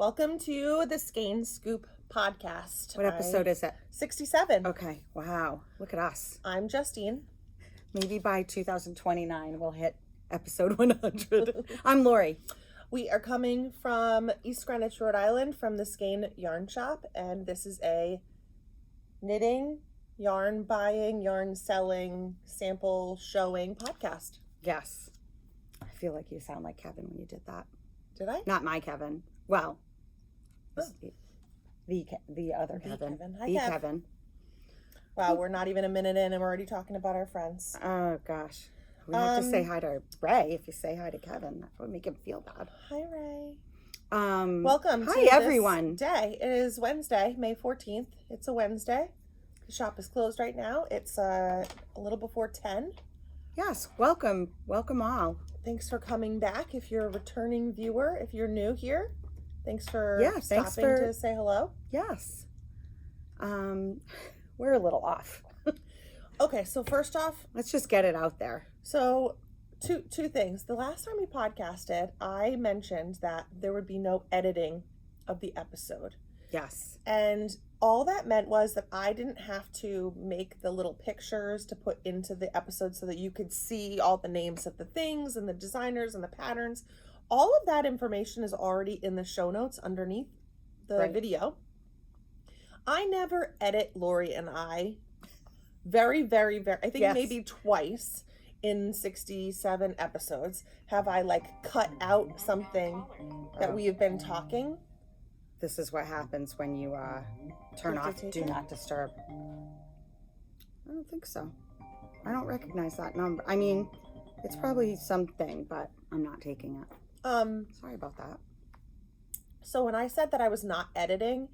Welcome to the Skein Scoop Podcast. What episode is it? 67. Okay, wow. Look at us. I'm Justine. Maybe by 2029 we'll hit episode 100. I'm Lori. We are coming from East Greenwich, Rhode Island, from the Skein Yarn Shop, and this is a knitting, yarn buying, yarn selling, sample showing podcast. Yes. I feel like you sound like Kevin when you did that. Did I? Not my Kevin. Well, the other Kevin. Hi, the Kev. Kevin. Wow, we're not even a minute in and we're already talking about our friends. Oh, gosh. We have to say hi to Ray. If you say hi to Kevin, that would make him feel bad. Hi, Ray. Welcome to hi, everyone. This day. It is Wednesday, May 14th. It's a Wednesday. The shop is closed right now. It's a little before 10. Yes, welcome. Welcome all. Thanks for coming back. If you're a returning viewer, if you're new here, thanks for stopping to say hello. Yes. We're a little off. Okay, so first off, let's just get it out there. So two things. The last time we podcasted, I mentioned that there would be no editing of the episode. Yes. And all that meant was that I didn't have to make the little pictures to put into the episode so that you could see all the names of the things and the designers and the patterns. All of that information is already in the show notes underneath the video. I never edit Lori and I. Very, very, I think maybe twice in 67 episodes have I cut out something that we have been talking. This is what happens when you turn off Do Not Disturb. I don't think so. I don't recognize that number. I mean, it's probably something, but I'm not taking it. Sorry about that. So when I said that I was not editing,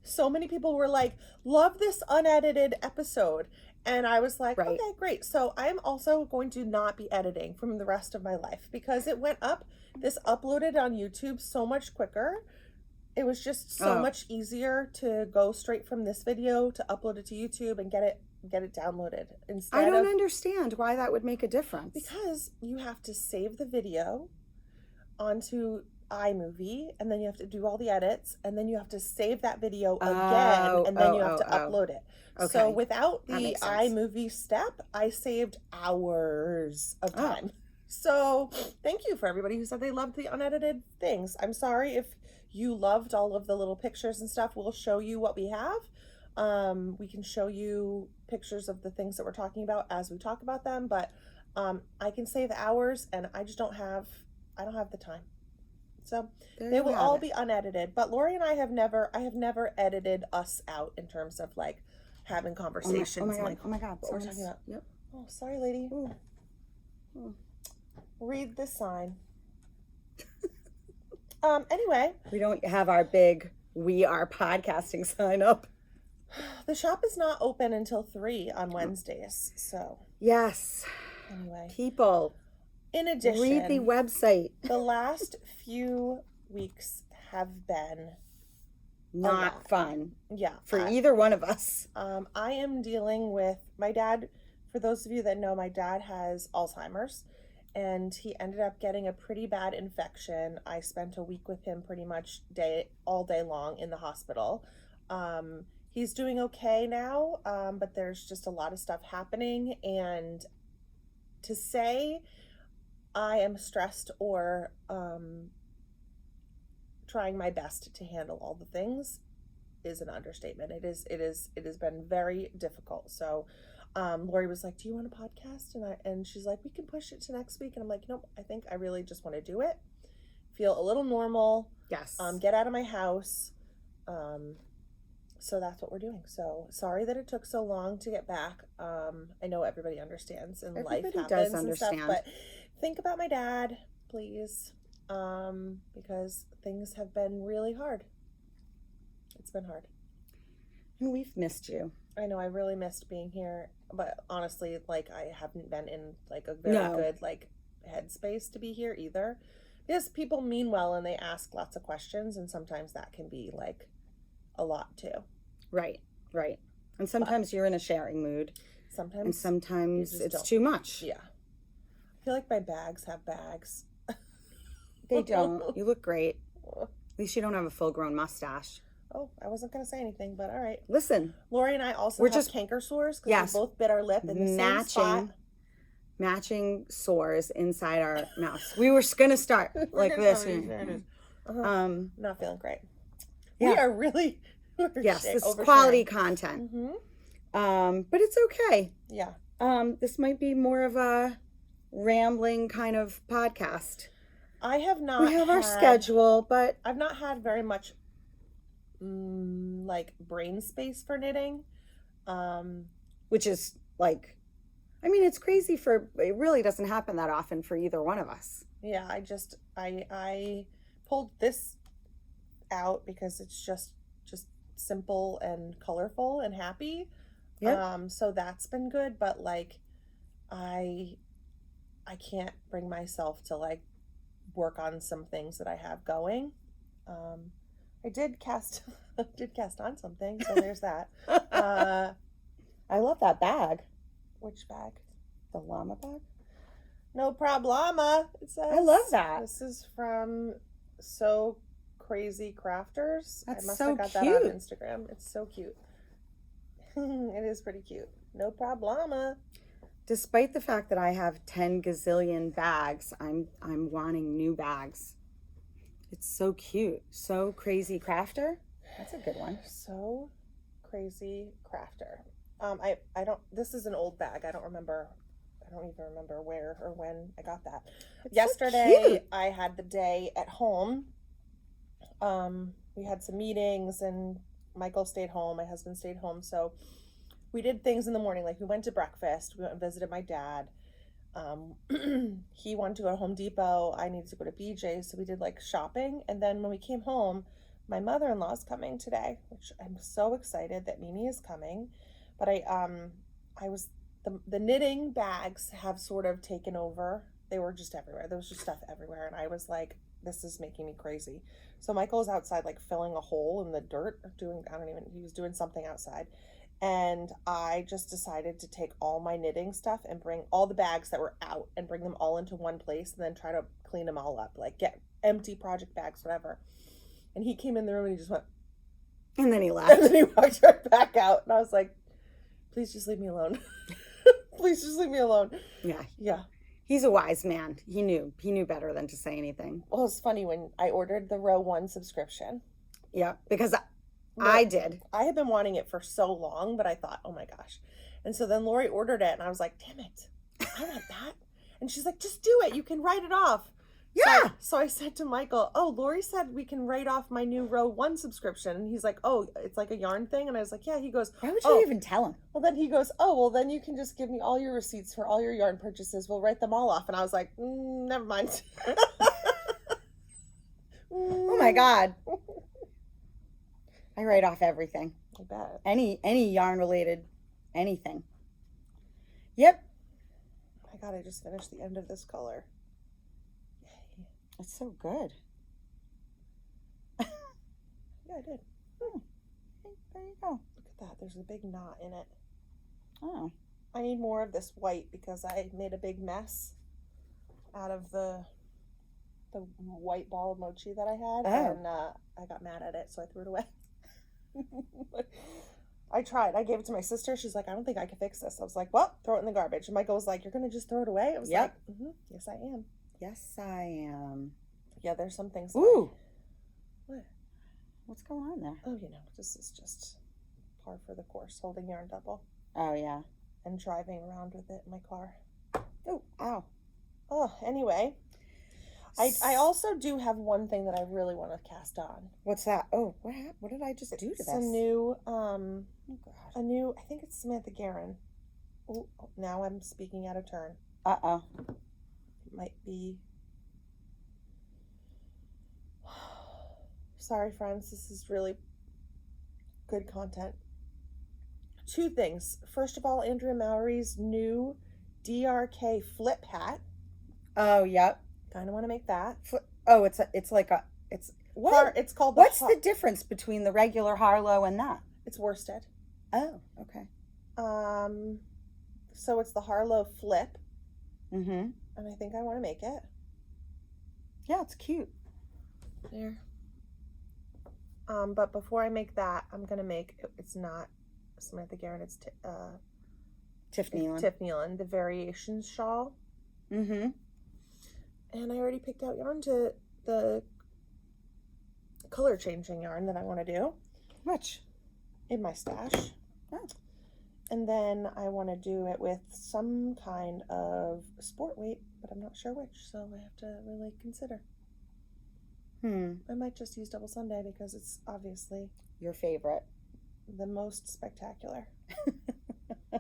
so many people were like, love this unedited episode. And I was like, okay, great. So I'm also going to not be editing from the rest of my life because it went up. This uploaded on YouTube so much quicker. It was just so much easier to go straight from this video to upload it to YouTube and get it downloaded. Instead, I don't understand why that would make a difference. Because you have to save the video onto iMovie, and then you have to do all the edits, and then you have to save that video again, and then you have to upload it. Okay. So without the iMovie step, I saved hours of time. So thank you for everybody who said they loved the unedited things. I'm sorry if you loved all of the little pictures and stuff. We'll show you what we have. We can show you pictures of the things that we're talking about as we talk about them, but I can save hours, and I just don't have the time. So they will all be unedited. But Lori and I have never edited us out in terms of having conversations. Oh my God. What we're talking about. Yep. Oh, sorry, lady. Read the sign. Anyway. We don't have our big "We Are Podcasting" sign up. The shop is not open until 3 on Wednesdays. So. Yes. Anyway. People. In addition, read the website. The last few weeks have been not fun. Yeah. For either one of us. I am dealing with my dad. For those of you that know, my dad has Alzheimer's, and he ended up getting a pretty bad infection. I spent a week with him pretty much all day long in the hospital. He's doing okay now, but there's just a lot of stuff happening, and to say I am stressed or trying my best to handle all the things is an understatement. It has been very difficult. So Lori was like, do you want a podcast? And she's like, we can push it to next week. And I'm like, nope, I think I really just want to do it. Feel a little normal. Yes. Get out of my house. So that's what we're doing. So sorry that it took so long to get back. I know everybody understands and life happens and stuff, but think about my dad, please, because things have been really hard. It's been hard. And we've missed you. I know, I really missed being here, but honestly, I haven't been in a very good headspace to be here either. Because people mean well and they ask lots of questions, and sometimes that can be a lot too. Right. And sometimes you're in a sharing mood. Sometimes. And sometimes it's too much. Yeah. I feel like my bags have bags. They don't. You look great. At least you don't have a full-grown mustache. Oh, I wasn't going to say anything, but all right. Listen. Lori and I also have canker sores because we both bit our lip in the same spot. Matching sores inside our mouths. We were going to start like this. Not feeling great. Yeah. We are really... Yes, this is quality content. But it's okay. Yeah. This might be more of a rambling kind of podcast. I have not. We have our schedule, but I've not had very much like brain space for knitting, which is like, I mean, it's crazy it really doesn't happen that often for either one of us. Yeah, I pulled this out because it's just simple and colorful and happy. Yep. So that's been good, but like I can't bring myself to like work on some things that I have going. I did cast on something, so there's that. I love that bag. Which bag? The llama bag? No problema. It says. I love that. This is from So Crazy Crafters. That's I must so have got cute. that on Instagram. It's so cute. It is pretty cute. No problema. Despite the fact that I have 10 gazillion bags, I'm wanting new bags. It's so cute. So Crazy Crafter. That's a good one. So Crazy Crafter. I don't. This is an old bag. I don't even remember where or when I got that. It's Yesterday, so cute. I had the day at home. We had some meetings, and Michael stayed home. My husband stayed home, so we did things in the morning. Like we went to breakfast. We went and visited my dad. He wanted to go to Home Depot. I needed to go to BJ's, so we did like shopping. And then when we came home, my mother-in-law's coming today, which I'm so excited that Mimi is coming. But the knitting bags have sort of taken over. They were just everywhere. There was just stuff everywhere, and I was like, this is making me crazy. So Michael was outside like filling a hole in the dirt, he was doing something outside. And I just decided to take all my knitting stuff and bring all the bags that were out and bring them all into one place and then try to clean them all up, like get empty project bags, whatever. And he came in the room and he just went. And then he left. And then he walked right back out. And I was like, please just leave me alone. Please just leave me alone. Yeah. Yeah. He's a wise man. He knew better than to say anything. Well, it's funny when I ordered the Row 1 subscription. Yeah, because I did. I had been wanting it for so long, but I thought, oh my gosh. And so then Lori ordered it, and I was like, damn it, I want that. And she's like, just do it. You can write it off. Yeah. So I said to Michael, oh, Lori said we can write off my new Row 1 subscription. And he's like, oh, it's like a yarn thing? And I was like, yeah. He goes, why would you even tell him? Well, then he goes, oh, well, then you can just give me all your receipts for all your yarn purchases. We'll write them all off. And I was like, never mind. Oh, my God. I write off everything. I bet. Any yarn-related anything. Yep. Oh my God, I just finished the end of this color. It's so good. Yeah, I did. There you go. Look at that. There's a big knot in it. Oh. I need more of this white because I made a big mess out of the white ball of mochi that I had. Oh. And I got mad at it, so I threw it away. I tried. I gave it to my sister. She's like, I don't think I can fix this. I was like, well, throw it in the garbage. And Michael was like, you're going to just throw it away? I was like, yes, I am. Yes, I am. Yeah, there's some things. Ooh. What? What's going on there? Oh, this is just par for the course. Holding yarn double. Oh, yeah. And driving around with it in my car. Oh, ow. Oh, anyway. I also do have one thing that I really want to cast on. What's that? Oh, what happened? What did I just do to this? It's a new, I think it's Samantha Guerin. Oh, now I'm speaking out of turn. Uh-oh. It might be. Sorry, friends. This is really good content. Two things. First of all, Andrea Mowry's new DRK flip hat. Oh, yep. Kind of want to make that. It's called. What's the difference between the regular Harlow and that? It's worsted. Oh, okay. So it's the Harlow flip. Mm-hmm. And I think I want to make it. Yeah, it's cute. There. But before I make that, I'm going to make, it's not Samantha Guerin, it's Tiff Nealon. Tiff Nealon, the Variations shawl. Mm-hmm. And I already picked out yarn to the color changing yarn that I want to do. Which? In my stash. Oh. And then I want to do it with some kind of sport weight, but I'm not sure which, so I have to really consider. I might just use Double Sunday because it's obviously your favorite. The most spectacular. Yeah.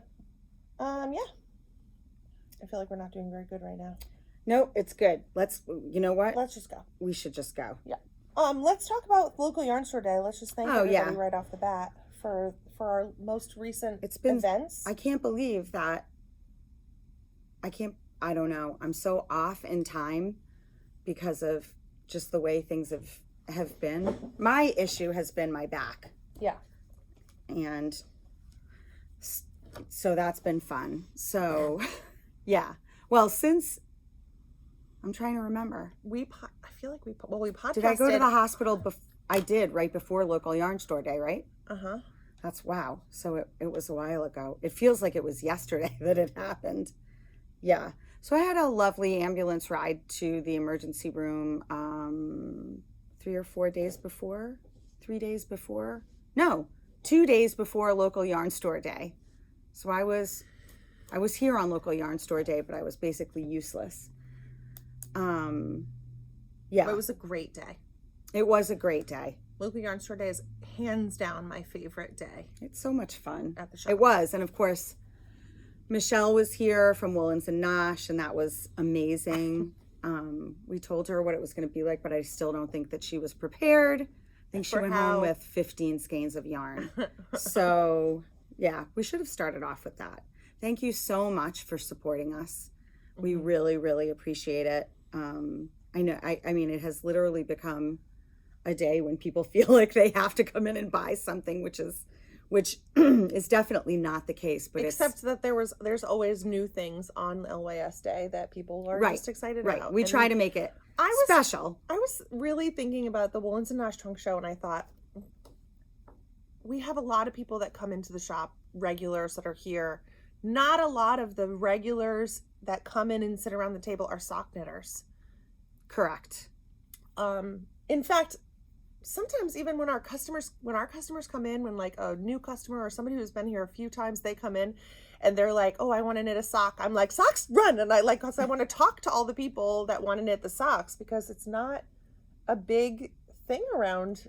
I feel like we're not doing very good right now. No, it's good. You know what? Let's just go. We should just go. Yeah. Let's talk about local yarn store day. Let's just thank everybody right off the bat for our most recent events. I can't believe that. I don't know. I'm so off in time because of just the way things have been. My issue has been my back. Yeah. And so that's been fun. So, yeah. Well, since I'm trying to remember. I feel like we podcasted. Did I go to the hospital? I did, right before local yarn store day, right? Uh-huh. That's wow. So it was a while ago. It feels like it was yesterday that it happened. Yeah. So I had a lovely ambulance ride to the emergency room 3 or 4 days before. 3 days before. No, 2 days before local yarn store day. So I was here on local yarn store day, but I was basically useless. Yeah. It was a great day. It was a great day. Local yarn store day is hands down my favorite day. It's so much fun. At the shop. It was. And of course, Michelle was here from Woolens and Nosh, and that was amazing. We told her what it was going to be like, but I still don't think that she was prepared. I think she went home with 15 skeins of yarn. So, yeah, we should have started off with that. Thank you so much for supporting us. We really, really appreciate it. I know, I mean, it has literally become a day when people feel like they have to come in and buy something, which is definitely not the case. But except that there's always new things on LYS Day that people are just excited about. We try to make it special. I was really thinking about the Woolens and Nosh Trunk Show, and I thought, we have a lot of people that come into the shop, regulars that are here. Not a lot of the regulars that come in and sit around the table are sock knitters. Correct. In fact, sometimes even when our customers come in, when like a new customer or somebody who's been here a few times, they come in and they're like, oh, I want to knit a sock. I'm like, socks, run. And I want to talk to all the people that want to knit the socks, because it's not a big thing around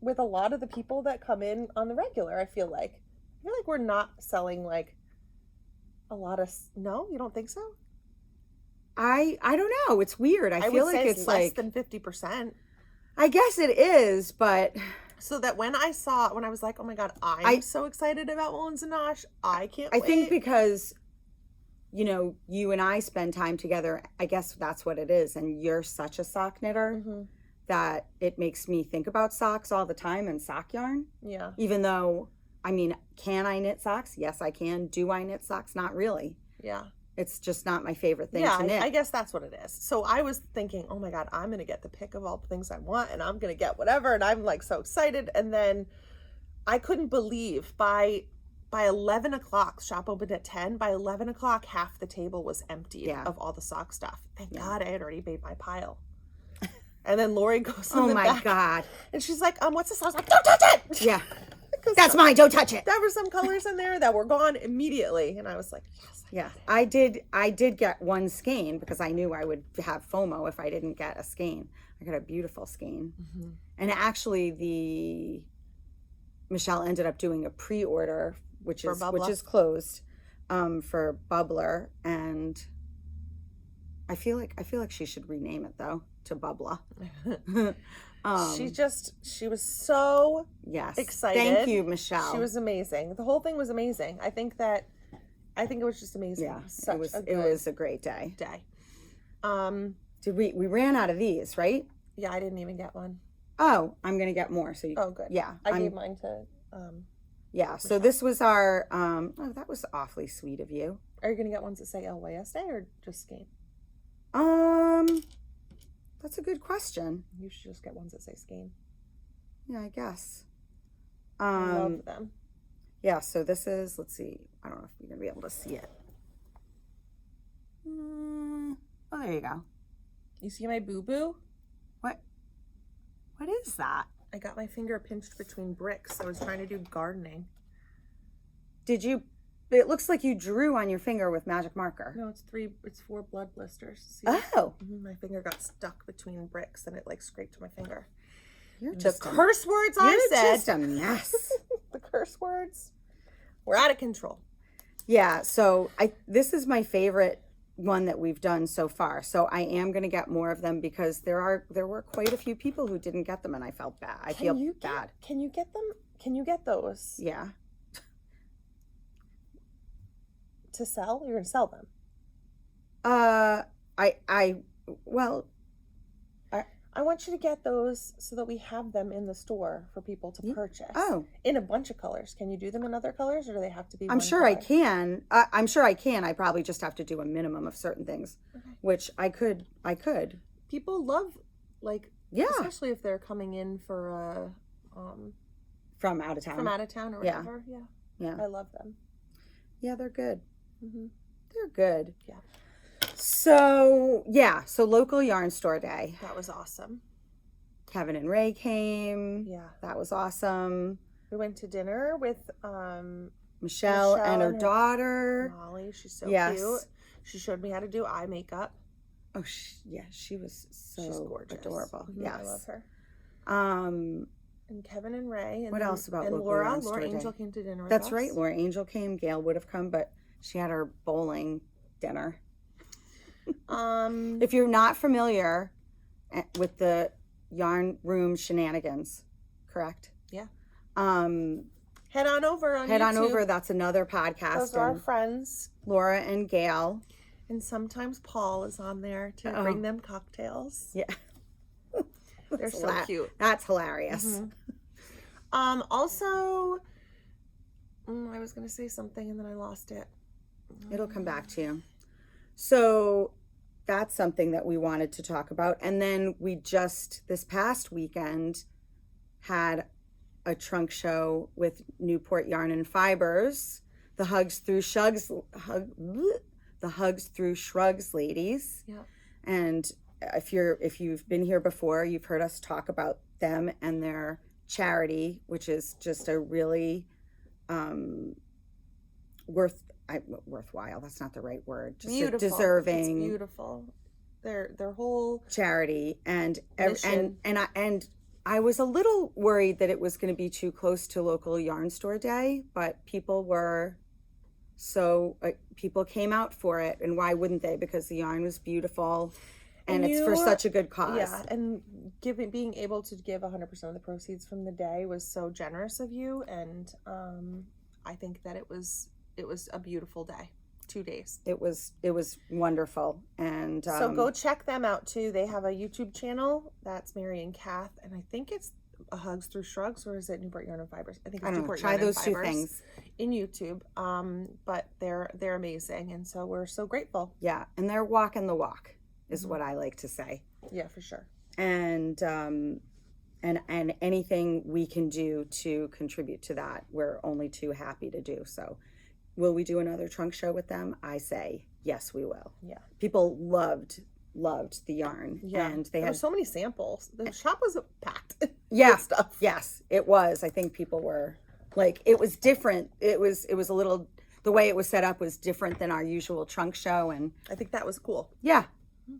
with a lot of the people that come in on the regular. I feel like we're not selling like a lot of, no, you don't think so? I don't know. It's weird. I feel like it's less than 50%. I guess it is, but so that when I was like, oh my God, I'm so excited about Woolens and Nosh, I can't wait. I think because, you and I spend time together, I guess that's what it is. And you're such a sock knitter that it makes me think about socks all the time and sock yarn. Yeah. Even though, I mean, can I knit socks? Yes, I can. Do I knit socks? Not really. Yeah. It's just not my favorite thing to knit. I guess that's what it is. So I was thinking, oh my God, I'm going to get the pick of all the things I want, and I'm going to get whatever. And I'm like so excited. And then I couldn't believe by 11 o'clock, shop opened at 10. By 11 o'clock, half the table was empty of all the sock stuff. Thank God I had already made my pile. And then Lori goes in the back, oh my God. And she's like, what's this? I was like, don't touch it. Yeah. That's mine. Don't touch it. There were some colors in there that were gone immediately. And I was like, yes. I did get one skein because I knew I would have FOMO if I didn't get a skein. I got a beautiful skein. And actually Michelle ended up doing a pre-order, which is closed, for Bubbler. And I feel like she should rename it though to Bubbler. She was so excited. Thank you, Michelle. She was amazing. The whole thing was amazing. I think it was just amazing. Yeah, it was a great day. Did we ran out of these, right? Yeah, I didn't even get one. Oh, I'm gonna get more. So good. Yeah, I gave mine to. Yeah. So this was our. Oh, that was awfully sweet of you. Are you gonna get ones that say LYS Day or just Skein? That's a good question. You should just get ones that say Skein. Yeah, I guess. I love them. Yeah, so this is, let's see. I don't know if you're going to be able to see it. Oh, there you go. You see my boo-boo? What is that? I got my finger pinched between bricks. I was trying to do gardening. Did you? It looks like you drew on your finger with magic marker. No, it's 4 blood blisters. See? Oh. My finger got stuck between bricks and it like scraped my finger. You're The just curse words I said. You're just a mess. The curse words were out of control. Yeah, so this is my favorite one that we've done so far. So I am going to get more of them because there were quite a few people who didn't get them and I felt bad. I feel bad. Can you get them? Can you get those? Yeah. To sell? You're going to sell them? I want you to get those so that we have them in the store for people to purchase. Oh. In a bunch of colors. Can you do them in other colors or do they have to be I'm sure color? I can. I'm sure I can. I probably just have to do a minimum of certain things, which I could. People love, like, yeah, especially if they're coming in for from out of town. From out of town or whatever. Yeah. Yeah. I love them. Yeah, they're good. Mm-hmm. They're good. Yeah. So local yarn store day. That was awesome. Kevin and Ray came. Yeah. That was awesome. We went to dinner with Michelle and her daughter. Molly. She's so cute. She showed me how to do eye makeup. Oh, she was She's gorgeous. Adorable. Mm-hmm. Yes. I love her. And Kevin and Ray. And what else about and local Laura? yarn store Laura day? Angel came to dinner with That's us. right. Laura Angel came. Gail would have come, but she had her bowling dinner. If you're not familiar with the yarn room shenanigans, correct? Yeah. Head on over on YouTube. over. That's another podcast. Those are our friends. Laura and Gail. And sometimes Paul is on there to bring them cocktails. Yeah. They're so cute. That's hilarious. Mm-hmm. Also, I was going to say something and then I lost it. It'll come back to you. So that's something that we wanted to talk about. And then we just, this past weekend, had a trunk show with Newport Yarn and Fibers, the Hugs Through Shrugs ladies. Yeah. And if you've been here before, you've heard us talk about them and their charity, which is just a really worthwhile. That's not the right word. Just beautiful. A deserving. It's beautiful. Their whole charity and mission. and I was a little worried that it was going to be too close to local yarn store day, but people came out for it, and why wouldn't they? Because the yarn was beautiful. And it's for such a good cause. Yeah, and being able to give 100% of the proceeds from the day was so generous of you, and I think that it was a beautiful day. 2 days. It was wonderful, and so go check them out too. They have a YouTube channel. That's Mary and Kath, and I think it's Hugs Through Shrugs, or is it Newport Yarn and Fibers? I think it's Newport Yarn and Fibers. Try those two things in YouTube. But they're amazing, and so we're so grateful. Yeah, and they're walking the walk. Is what I like to say. Yeah, for sure. And anything we can do to contribute to that, we're only too happy to do. So, will we do another trunk show with them? I say yes, we will. Yeah. People loved the yarn. Yeah. And there were so many samples. The shop was packed. Yeah. With stuff. Yes, it was. I think people were like, it was different. It was a little, the way it was set up was different than our usual trunk show, and I think that was cool. Yeah.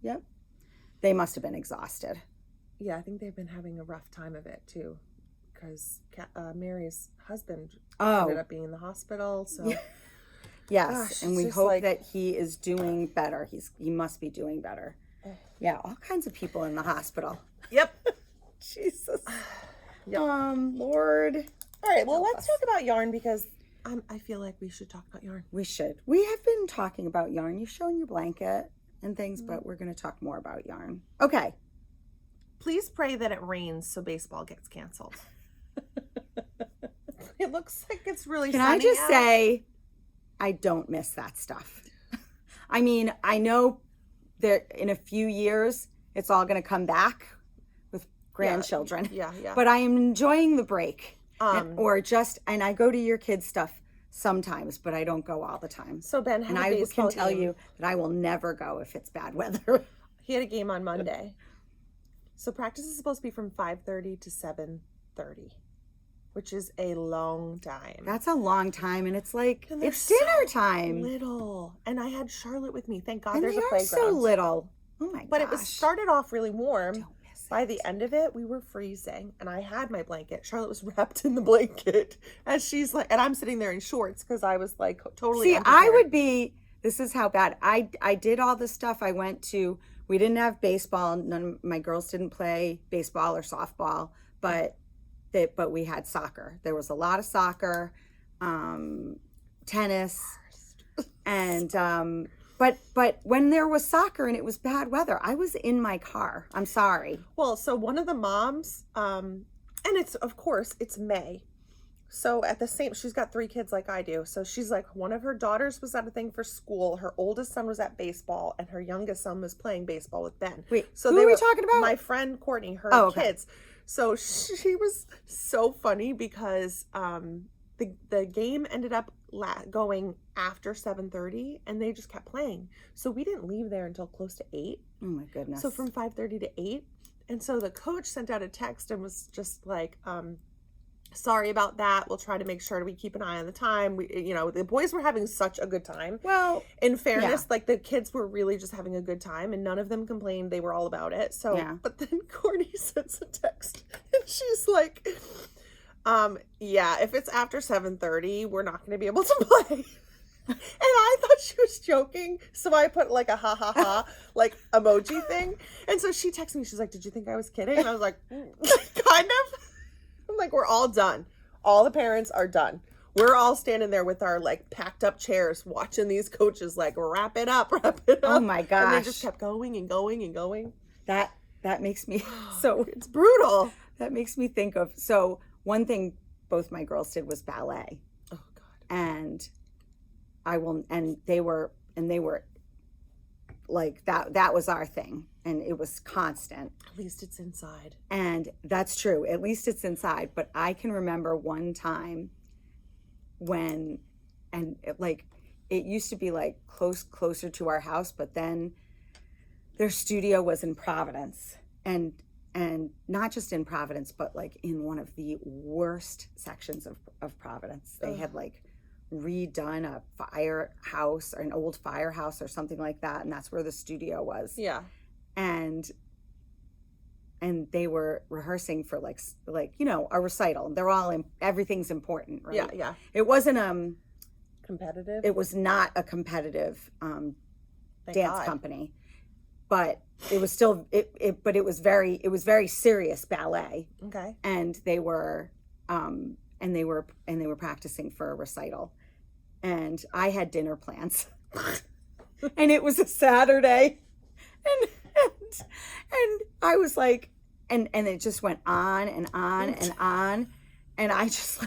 Yep. They must have been exhausted. Yeah, I think they've been having a rough time of it too, because Mary's husband ended up being in the hospital. So yes, gosh, and we hope that he is doing better. He must be doing better. Yeah, all kinds of people in the hospital. Yep. Jesus. Yep. Lord. All right. Well, let's talk about yarn because I feel like we should talk about yarn. We should. We have been talking about yarn. You've shown your blanket and things, but we're going to talk more about yarn. Okay. Please pray that it rains so baseball gets canceled. It looks like it's really sunny. Can I just say, I don't miss that stuff. I mean, I know that in a few years, it's all going to come back with grandchildren. Yeah. But I am enjoying the break. And I go to your kids' stuff sometimes, but I don't go all the time. So Ben had and a I baseball can tell game. you that I will never go if it's bad weather. He had a game on Monday. So practice is supposed to be from 5:30 to 7:30, which is a long time. That's a long time, and it's like it's dinner time. Little, and I had Charlotte with me. Thank God and there's they a are playground. so little. Oh my gosh! But it was started off really warm. Don't miss it. By the end of it, we were freezing, and I had my blanket. Charlotte was wrapped in the blanket, and she's like, and I'm sitting there in shorts because I was like totally. See, unprepared. I would be. This is how bad I did all this stuff. I went to. We didn't have baseball. None of my girls didn't play baseball or softball, but we had soccer. There was a lot of soccer, tennis, and but when there was soccer and it was bad weather, I was in my car. I'm sorry. Well, so one of the moms, and it's of course it's May. So she's got 3 kids like I do. So she's like, one of her daughters was at a thing for school. Her oldest son was at baseball, and her youngest son was playing baseball with Ben. Wait, so who are we talking about? My friend Courtney, her kids. So she was so funny because the game ended up going after 7:30, and they just kept playing. So we didn't leave there until close to 8. Oh my goodness! So from 5:30 to 8, and so the coach sent out a text and was just like, sorry about that. We'll try to make sure we keep an eye on the time. The boys were having such a good time. Well, in fairness, like the kids were really just having a good time, and none of them complained. They were all about it. So, but then Courtney sends a text, and she's like, if it's after 7:30, we're not going to be able to play. And I thought she was joking, so I put like a ha ha ha like emoji thing. And so she texted me. She's like, "Did you think I was kidding?" And I was like, kind of. I'm like, we're all done. All the parents are done. We're all standing there with our like packed up chairs watching these coaches like wrap it up. Oh my gosh. And they just kept going and going and going. That makes me so it's brutal. That makes me think of one thing both my girls did was ballet. Oh God. And they were like that was our thing. And it was constant. At least it's inside. And that's true. At least it's inside. But I can remember one time it used to be like closer to our house, but then their studio was in Providence. And not just in Providence, but like in one of the worst sections of Providence. They had like redone a firehouse or an old firehouse or something like that. And that's where the studio was. Yeah. And they were rehearsing for like a recital. They're all everything's important, right? Yeah. It wasn't competitive. It was not a competitive dance company, but it was still but it was very serious ballet. Okay. And they were practicing for a recital, and I had dinner plans, and it was a Saturday, and I was like, and it just went on and on and on, and I just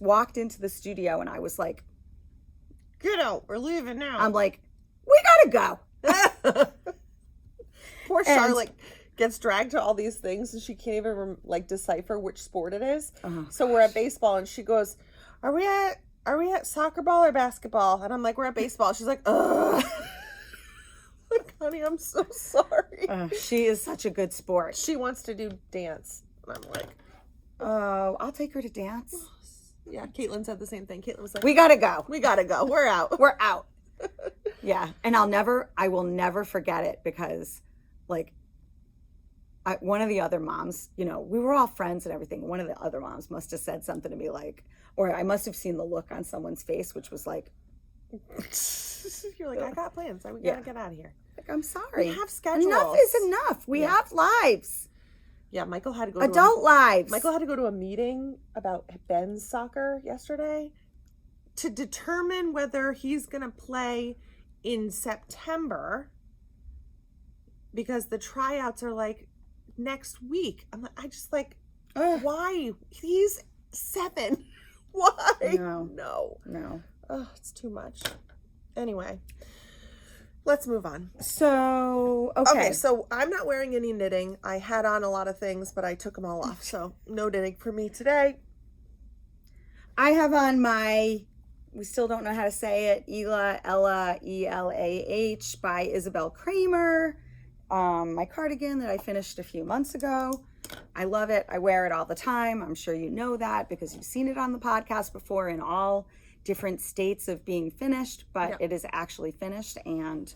walked into the studio and I was like, get out, we're leaving now. I'm like, we gotta go. Poor Charlotte gets dragged to all these things and she can't even decipher which sport it is. Uh-huh. So we're at baseball and she goes, are we at soccer ball or basketball? And I'm like, we're at baseball. She's like, ugh. Like, honey, I'm so sorry. She is such a good sport. She wants to do dance. And I'm like, oh, I'll take her to dance. Yeah, Caitlin said the same thing. Caitlin was like, we gotta go. We're out. We're out. Yeah. And I will never forget it because one of the other moms, we were all friends and everything. One of the other moms must have said something to me or I must have seen the look on someone's face, which was like, you're like, I got plans. We gotta get out of here. Like, I'm sorry. We have schedules. Enough is enough. We have lives. Yeah, Michael had to go adult lives. Michael had to go to a meeting about Ben's soccer yesterday to determine whether he's gonna play in September because the tryouts are next week. Why? He's 7. Why? No. Oh, it's too much. Anyway, Let's move on. So, okay. So I'm not wearing any knitting. I had on a lot of things, but I took them all off. So no knitting for me today. I have on my, we still don't know how to say it, Ella, E-L-A-H by Isabel Kramer. My cardigan that I finished a few months ago. I love it. I wear it all the time. I'm sure you know that because you've seen it on the podcast before in all different states of being finished, but it is actually finished, and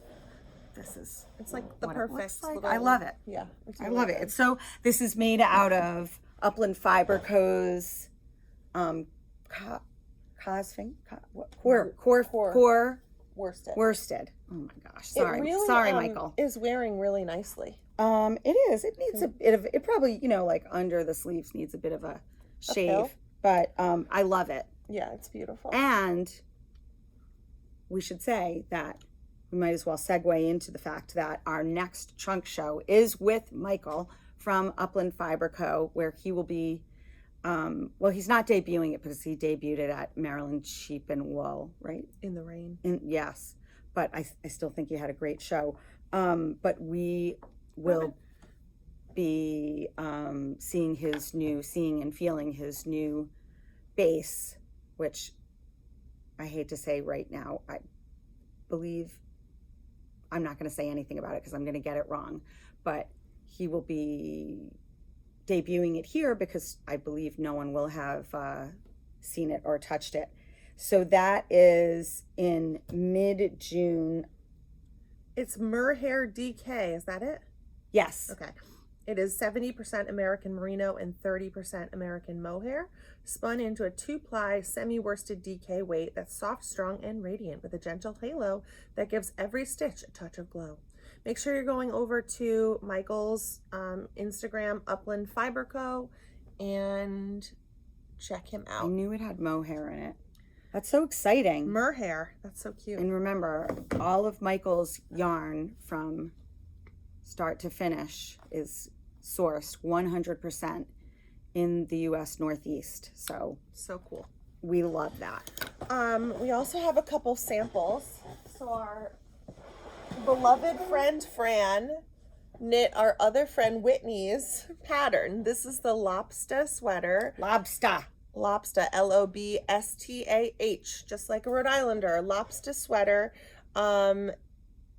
it's like the perfect like. I love it. Yeah, I love it. So this is made out of Upland Fiber Co.'s worsted. Oh my gosh, sorry, Michael. Is wearing really nicely. It is. It needs a bit of. It probably, like under the sleeves needs a bit of a shave, but I love it. Yeah, it's beautiful. And we should say that we might as well segue into the fact that our next trunk show is with Michael from Upland Fiber Co., where he will be, he's not debuting it because he debuted it at Maryland Sheep and Wool, right? In the rain. Yes, but I still think he had a great show. But we will be seeing and feeling his new base, which I hate to say right now, I believe, I'm not going to say anything about it because I'm going to get it wrong, but he will be debuting it here because I believe no one will have seen it or touched it. So that is in mid-June. It's Merhair DK, is that it? Yes. Okay. It is 70% American Merino and 30% American Mohair, spun into a 2-ply semi-worsted DK weight that's soft, strong, and radiant with a gentle halo that gives every stitch a touch of glow. Make sure you're going over to Michael's Instagram, Upland Fiber Co., and check him out. I knew it had mohair in it. That's so exciting. Merhair. That's so cute. And remember, all of Michael's yarn from start to finish is sourced 100% in the U.S. Northeast. So cool. We love that. We also have a couple samples. So our beloved friend Fran knit our other friend Whitney's pattern. This is the Lobsta sweater. Lobsta, Lobstah, just like a Rhode Islander. Lobsta sweater.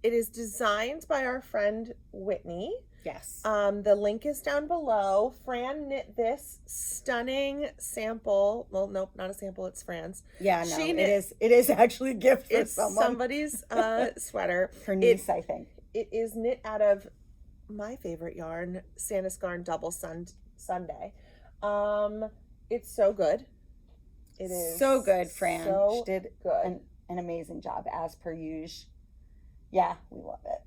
It is designed by our friend Whitney. Yes. The link is down below. Fran knit this stunning sample. Well, nope, not a sample. It's Fran's. Yeah, no, it is actually a gift for someone. Somebody's sweater. Her niece, I think. It is knit out of my favorite yarn, Sandusgarn Double Sunday. It's so good. It is so good, Fran. So she did good. An amazing job as per usual. Yeah, we love it.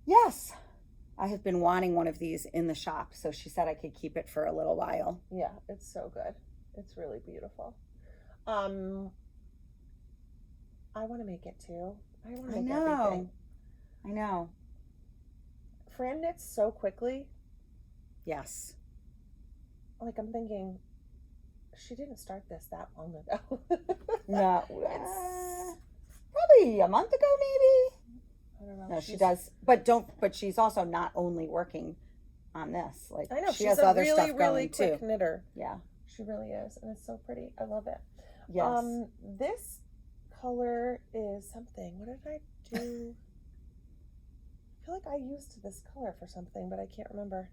Yes, I have been wanting one of these in the shop, so she said I could keep it for a little while. Yeah, it's so good. It's really beautiful. I want to make it too. I want to make everything. I know. Fran knits so quickly. Yes. Like, I'm thinking, she didn't start this that long ago. No. Probably a month ago, maybe. I don't know. No, she does. But she's also not only working on this. Like, I know. She has other stuff going really quick too. Knitter. Yeah. She really is. And it's so pretty. I love it. Yes. This color is something. What did I do? I feel like I used this color for something, but I can't remember.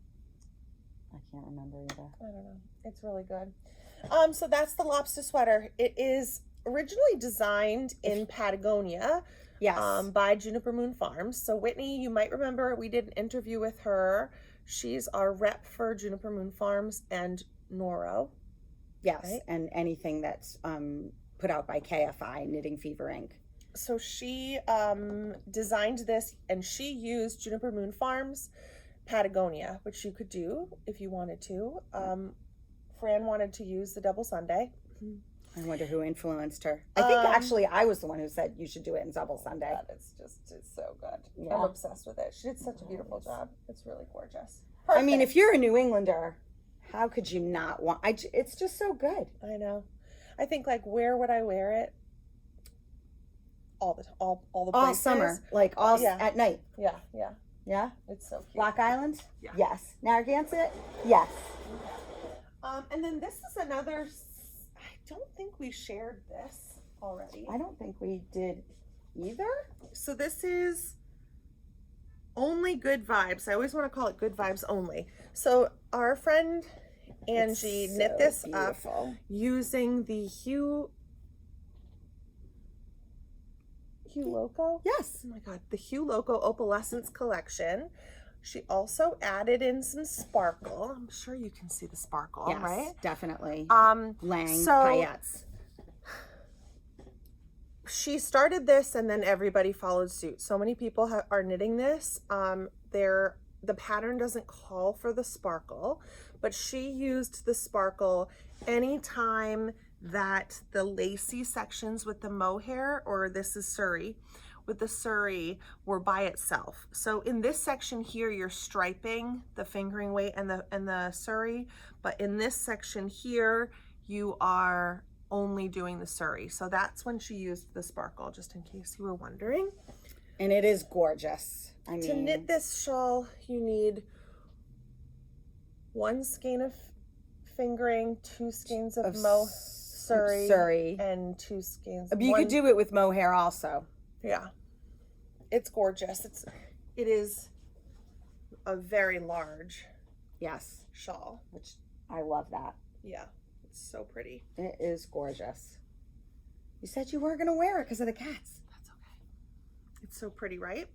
I can't remember either. I don't know. It's really good. So that's the Lobsta sweater. It is originally designed in Patagonia. Yes. By Juniper Moon Farms. So Whitney, you might remember we did an interview with her. She's our rep for Juniper Moon Farms and Noro. Yes, right? And anything that's put out by KFI, Knitting Fever Inc. So she designed this, and she used Juniper Moon Farms Patagonia, which you could do if you wanted to. Fran wanted to use the Double Sunday. I wonder who influenced her. I think actually I was the one who said you should do it in Double Sunday. It's so good. Yeah. I'm obsessed with it. She did such a beautiful job. It's really gorgeous. Perfect. I mean, if you're a New Englander, how could you not want? It's just so good. I know. I think, like, where would I wear it? all the all places. summer, like all at night. Yeah. Yeah. It's so cute. Block Island. Yeah. Yes. Narragansett. Yes. And then this is another. I don't think we shared this already. I don't think we did either. So this is only good vibes. I always want to call it good vibes only. So our friend Angie knit this up using the Hue Loco? Yes. Oh my god, the Hue Loco Opalescence collection. She also added in some sparkle. I'm sure you can see the sparkle, yes, right? Definitely. Lang paillettes. She started this and then everybody followed suit. So many people are knitting this. The pattern doesn't call for the sparkle, but she used the sparkle anytime that the lacy sections with the mohair, or this is Surrey, with the Surrey were by itself. So in this section here, you're striping the fingering weight and the Surrey, but in this section here, you are only doing the Surrey. So that's when she used the sparkle, just in case you were wondering. And it is gorgeous. I mean, to knit this shawl, you need 1 skein of fingering, 2 skeins of Surrey, and 2 skeins. You could do it with mohair also. Yeah, it's gorgeous. It is a very large shawl, which I love that. Yeah, it's so pretty. It is gorgeous. You said you weren't gonna wear it because of the cats. That's okay. It's so pretty, right?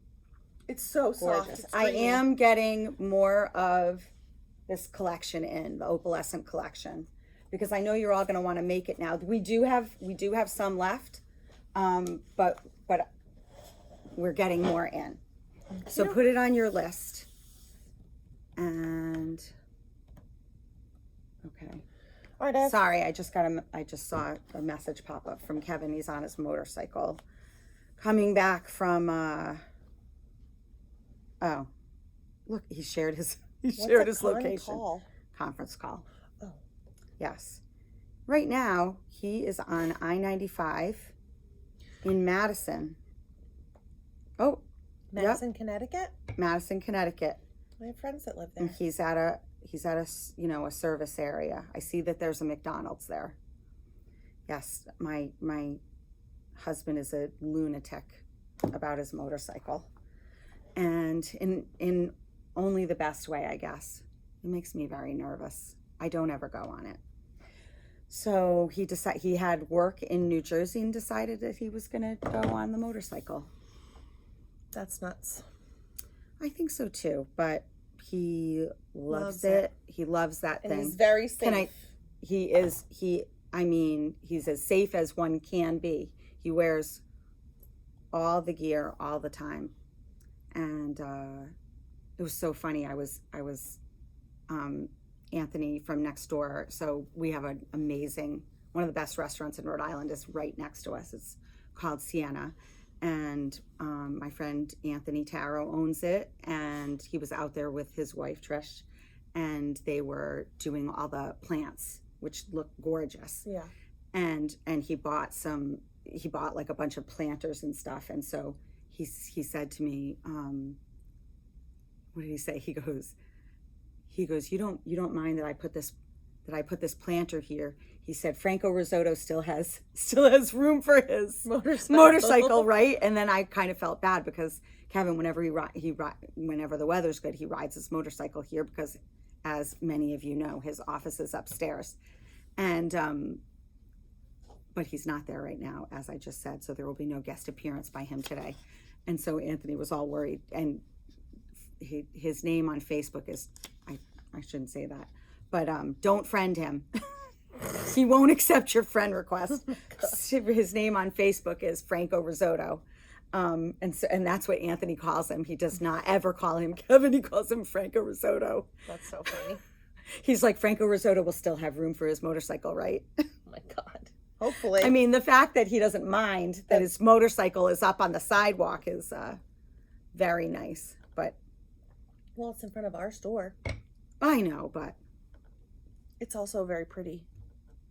It's so gorgeous. Soft. I am getting more of this collection in the opalescent collection because I know you're all gonna want to make it now. We do have some left, but we're getting more in. So put it on your list. And okay. All right. Sorry, I just saw a message pop up from Kevin. He's on his motorcycle, coming back from. Oh, look, he shared his location. Conference call. Oh, yes. Right now, he is on I-95 in Madison. Oh, Madison, Connecticut. Madison, Connecticut. I have friends that live there. And he's at a a service area. I see that there's a McDonald's there. Yes, my husband is a lunatic about his motorcycle, and in only the best way, I guess. It makes me very nervous. I don't ever go on it. So he had work in New Jersey and decided that he was going to go on the motorcycle. That's nuts. I think so too, but he loves it. He loves that thing. He's very safe. He's as safe as one can be. He wears all the gear all the time. And it was so funny. I was Anthony from next door. So we have an amazing, one of the best restaurants in Rhode Island is right next to us. It's called Sienna. And my friend Anthony Taro owns it, and he was out there with his wife Trish, and they were doing all the plants, which look gorgeous. Yeah. And he bought like a bunch of planters and stuff. And so he said to me, what did he say? He goes, you don't mind that I put this planter here. He said Franco Risotto still has room for his motorcycle, right? And then I kind of felt bad because Kevin, whenever whenever the weather's good, he rides his motorcycle here because, as many of you know, his office is upstairs, and but he's not there right now, as I just said. So there will be no guest appearance by him today, and so Anthony was all worried. And his name on Facebook is I shouldn't say that, but don't friend him. He won't accept your friend request. His name on Facebook is Franco Risotto. And that's what Anthony calls him. He does not ever call him Kevin. He calls him Franco Risotto. That's so funny. He's like, Franco Risotto will still have room for his motorcycle, right? Oh my God. Hopefully. I mean, the fact that he doesn't mind that his motorcycle is up on the sidewalk is very nice. But well, it's in front of our store. I know, but it's also very pretty.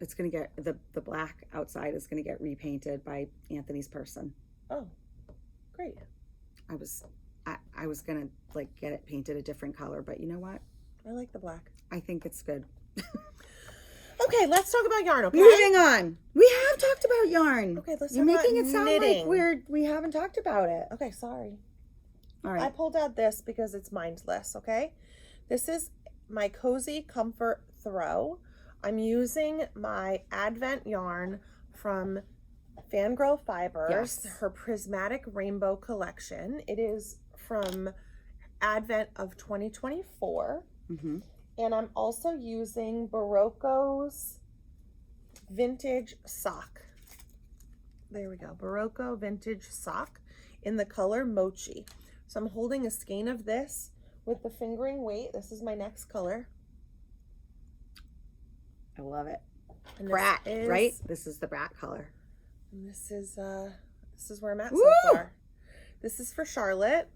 It's going to get, the black outside is going to get repainted by Anthony's person. Oh, great. I was gonna like get it painted a different color, but you know what? I like the black. I think it's good. Okay, let's talk about yarn, okay? Moving on. We have talked about yarn. Okay, let's You're talk about making it sound knitting. like we haven't talked about it. Okay, sorry. All right. I pulled out this because it's mindless, okay? This is my Cozy Comfort Throw. I'm using my Advent yarn from Fangirl Fibers, her Prismatic Rainbow collection. It is from Advent of 2024. Mm-hmm. And I'm also using Barocco's Vintage Sock. There we go. Barocco Vintage Sock in the color Mochi. So I'm holding a skein of this with the fingering weight. This is my next color. I love it. And Brat, right? This is the brat color. And this is where I'm at Woo! so far. This is for Charlotte.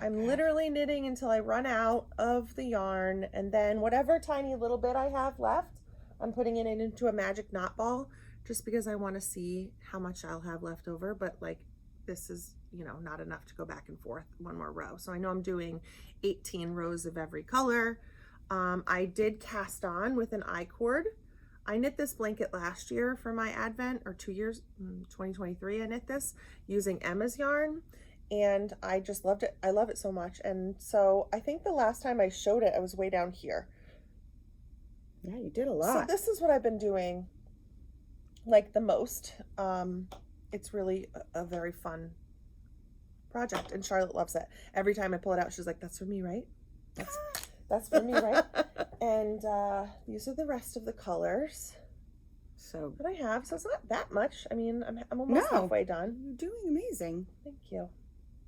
I'm literally knitting until I run out of the yarn, and then whatever tiny little bit I have left, I'm putting it into a magic knot ball just because I want to see how much I'll have left over. But like, this is, you know, not enough to go back and forth one more row. So I know I'm doing 18 rows of every color. I did cast on with an I-cord. I knit this blanket last year for my Advent, or 2 years, 2023 I knit this using Emma's yarn. And I just loved it. I love it so much. And so I think the last time I showed it, I was way down here. Yeah, you did a lot. So this is what I've been doing like the most. It's really a very fun project, and Charlotte loves it. Every time I pull it out, she's like, "That's for me, right? That's for me, right?" And these are the rest of the colors so that I have. So it's not that much. I mean, I'm almost halfway done. You're doing amazing. Thank you.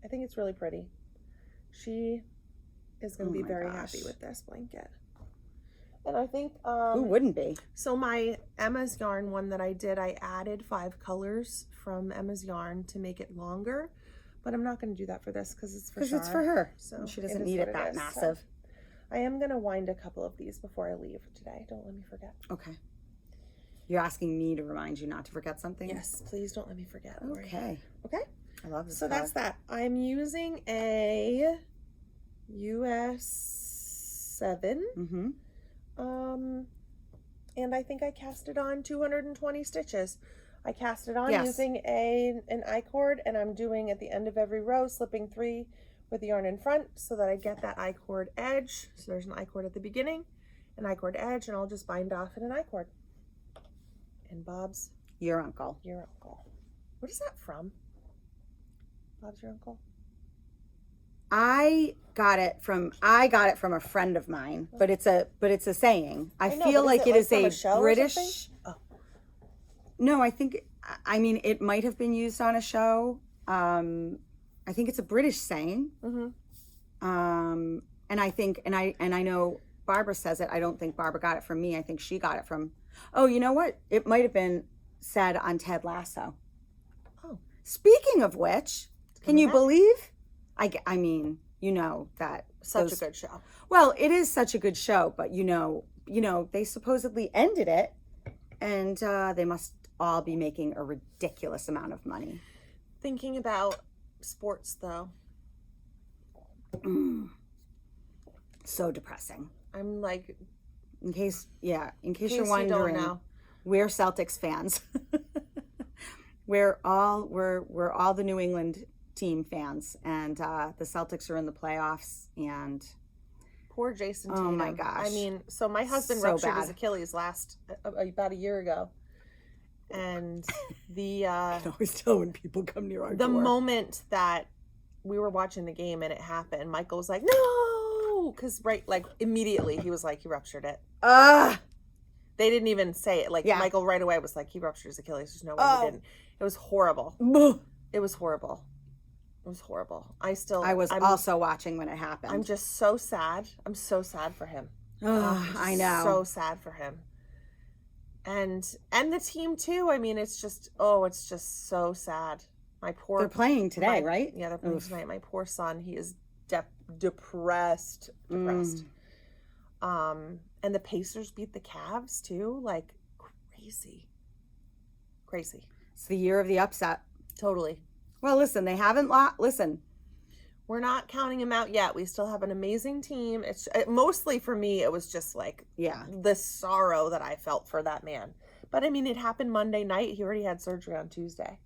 I think it's really pretty. She is going to be very happy with this blanket. And I think who wouldn't be? So my Emma's yarn one that I did, I added 5 colors from Emma's yarn to make it longer, but I'm not going to do that for this because it's for her. So she doesn't need it that massive. So I am going to wind a couple of these before I leave today. Don't let me forget. Okay. You're asking me to remind you not to forget something? Yes, please don't let me forget. Okay. Okay. I love this. So color. that's that. I'm using a US 7. Mm-hmm. And I think I cast it on 220 stitches. I cast it on Yes. using an I-cord, and I'm doing at the end of every row, slipping 3 with the yarn in front so that I get that I-cord edge. So there's an I-cord at the beginning, an I-cord edge, and I'll just bind off in an I-cord. And Bob's Your uncle. your uncle. What is that from? Bob's your uncle? I got it from a friend of mine, but it's a saying. I feel like it is a British. Oh. No, I mean it might have been used on a show. I think it's a British saying. Mm-hmm. And I know Barbara says it. I don't think Barbara got it from me. I think she got it from. Oh, you know what? It might have been said on Ted Lasso. Oh. Speaking of which, can you believe? I mean, you know that a good show. Well, it is such a good show, but you know, they supposedly ended it, and they must all be making a ridiculous amount of money. Thinking about sports, though. So depressing. I'm like, in case you're wondering, we're Celtics fans. we're all the New England team fans, and the Celtics are in the playoffs, and poor Jason. Oh my gosh! I mean, so my husband ruptured his Achilles about a year ago, and the I can always tell when people come near our door. The moment that we were watching the game and it happened, Michael was like, "No!" Because immediately he was like, he ruptured it. They didn't even say it. Michael right away was like, he ruptured his Achilles. There's no way he didn't. It was horrible. It was horrible. It was horrible. I was also watching when it happened. I'm just so sad. I'm so sad for him. I know. So sad for him. And the team too. I mean, it's just so sad. They're playing today, right? Yeah, they're playing tonight. My poor son, he is depressed. And the Pacers beat the Cavs too, like crazy. It's the year of the upset. Totally. Well, listen, they haven't listen. We're not counting him out yet. We still have an amazing team. It's mostly for me, it was just like the sorrow that I felt for that man. But I mean, it happened Monday night. He already had surgery on Tuesday.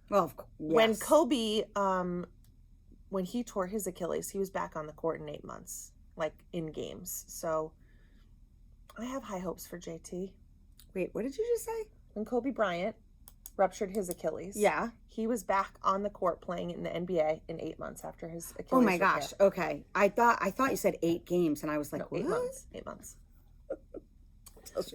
Well, yes. When Kobe, when he tore his Achilles, he was back on the court in 8 months, like in games. So I have high hopes for JT. Wait, what did you just say? When Kobe Bryant ruptured his Achilles. Yeah. He was back on the court playing in the NBA in 8 months after his Achilles. Oh my gosh. Okay. I thought you said 8 games, and I was like, no, 8 what? months. 8 months.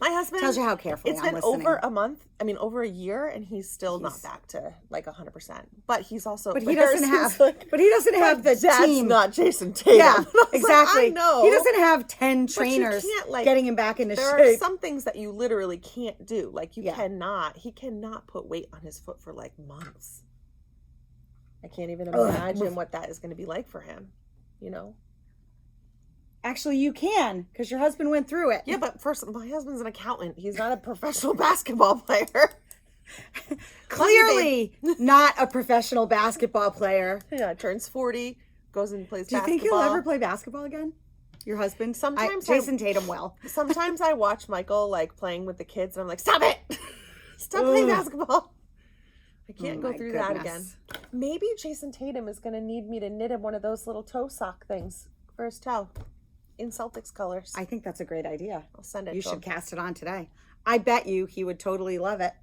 My husband tells you how carefully it's I'm been listening. over a month. I mean, over a year, and he's still not back to like 100%. But he's also. But he doesn't have. But he doesn't have the dad's team. Not Jason Tatum. Yeah, exactly. Like, I know. He doesn't have 10 trainers getting him back into shape. There are some things that you literally can't do. Like you cannot. He cannot put weight on his foot for like months. I can't even imagine what that is going to be like for him. You know. Actually, you can, because your husband went through it. Yeah, but first, my husband's an accountant. He's not a professional basketball player. Clearly not a professional basketball player. Yeah, turns 40, goes and plays basketball. Do you think he'll ever play basketball again? Your husband? Sometimes Jason Tatum will. Sometimes I watch Michael like playing with the kids, and I'm like, stop it! Stop playing basketball. I can't go through that again. Maybe Jason Tatum is going to need me to knit him one of those little toe sock things for his toe. In Celtics colors. I think that's a great idea. I'll send it. You should cast it on today. I bet you he would totally love it.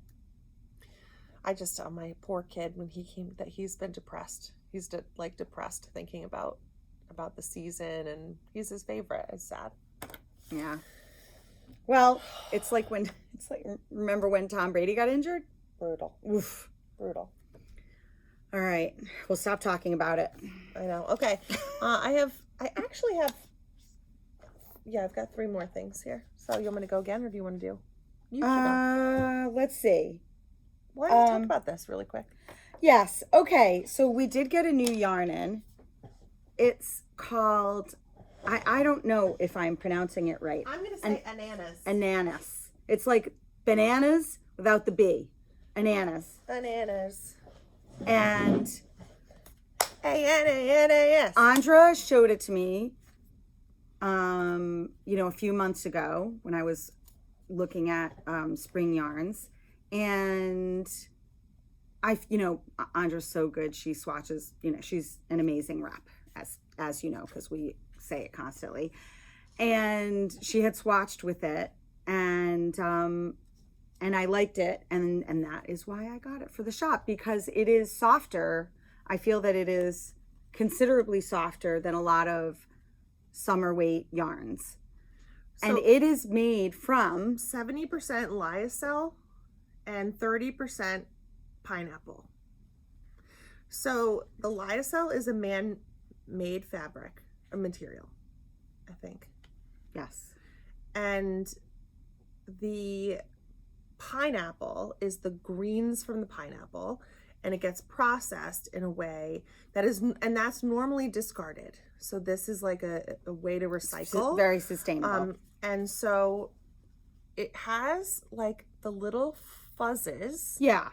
I just tell my poor kid when he came that he's been depressed. He's depressed thinking about the season, and he's his favorite. It's sad. Yeah. Well, remember when Tom Brady got injured? Brutal. Oof. Brutal. All right. We'll stop talking about it. I know. Okay. I've got 3 more things here. So you want me to go again, or do you want to do? You should go. Let's see. Why don't we talk about this really quick? Yes. Okay. So we did get a new yarn in. It's called, I don't know if I'm pronouncing it right. I'm going to say ananas. Ananas. It's like bananas without the B. Ananas. Ananas. And A-N-A-N-A-S. Andra showed it to me. A few months ago when I was looking at spring yarns, and Andra's so good. She swatches, she's an amazing rep, as you know, because we say it constantly. And she had swatched with it, and I liked it, and that is why I got it for the shop, because it is softer. I feel that it is considerably softer than a lot of summer weight yarns. So, and it is made from 70% lyocell and 30% pineapple. So the lyocell is a man-made fabric, a material, I think. Yes. And the pineapple is the greens from the pineapple, and it gets processed in a way and that's normally discarded. So this is like a way to recycle. It's very sustainable. And so it has like the little fuzzes. Yeah.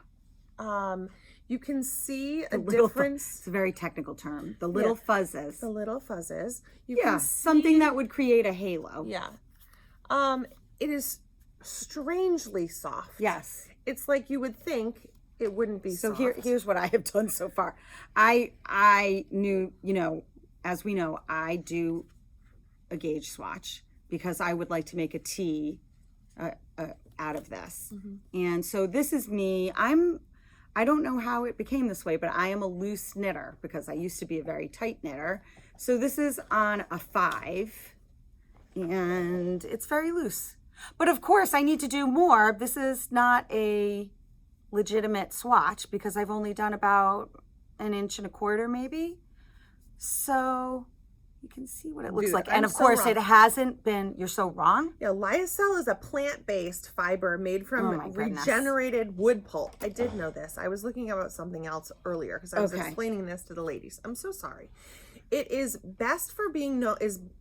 You can see a difference. It's a very technical term. The little fuzzes. The little fuzzes. You can see, something that would create a halo. Yeah. It is strangely soft. Yes. It's like you would think it wouldn't be soft. So here's what I have done so far. I knew, as we know, I do a gauge swatch because I would like to make a tee out of this. Mm-hmm. And so this is me. I don't know how it became this way, but I am a loose knitter because I used to be a very tight knitter. So this is on a 5 and it's very loose. But of course I need to do more. This is not a legitimate swatch because I've only done about 1.25 inches maybe. So you can see what it looks like. And of course it hasn't been, you're so wrong. Yeah, lyocell is a plant-based fiber made from regenerated wood pulp. I did know this. I was looking about something else earlier because I was explaining this to the ladies. I'm so sorry. It is best for being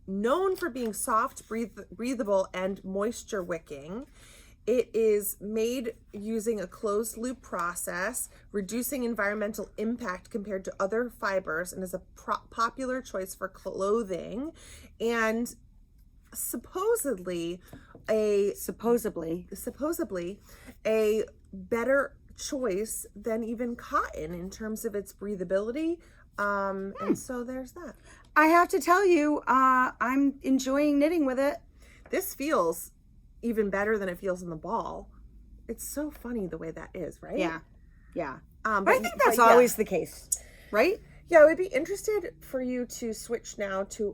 known for being soft, breathable, and moisture wicking. It is made using a closed loop process, reducing environmental impact compared to other fibers, and is a popular choice for clothing. And supposedly a better choice than even cotton in terms of its breathability. And so there's that. I have to tell you, I'm enjoying knitting with it. This feels even better than it feels in the ball. It's so funny the way that is, right? Yeah. But I think that's always the case, right? Yeah, I would be interested for you to switch now to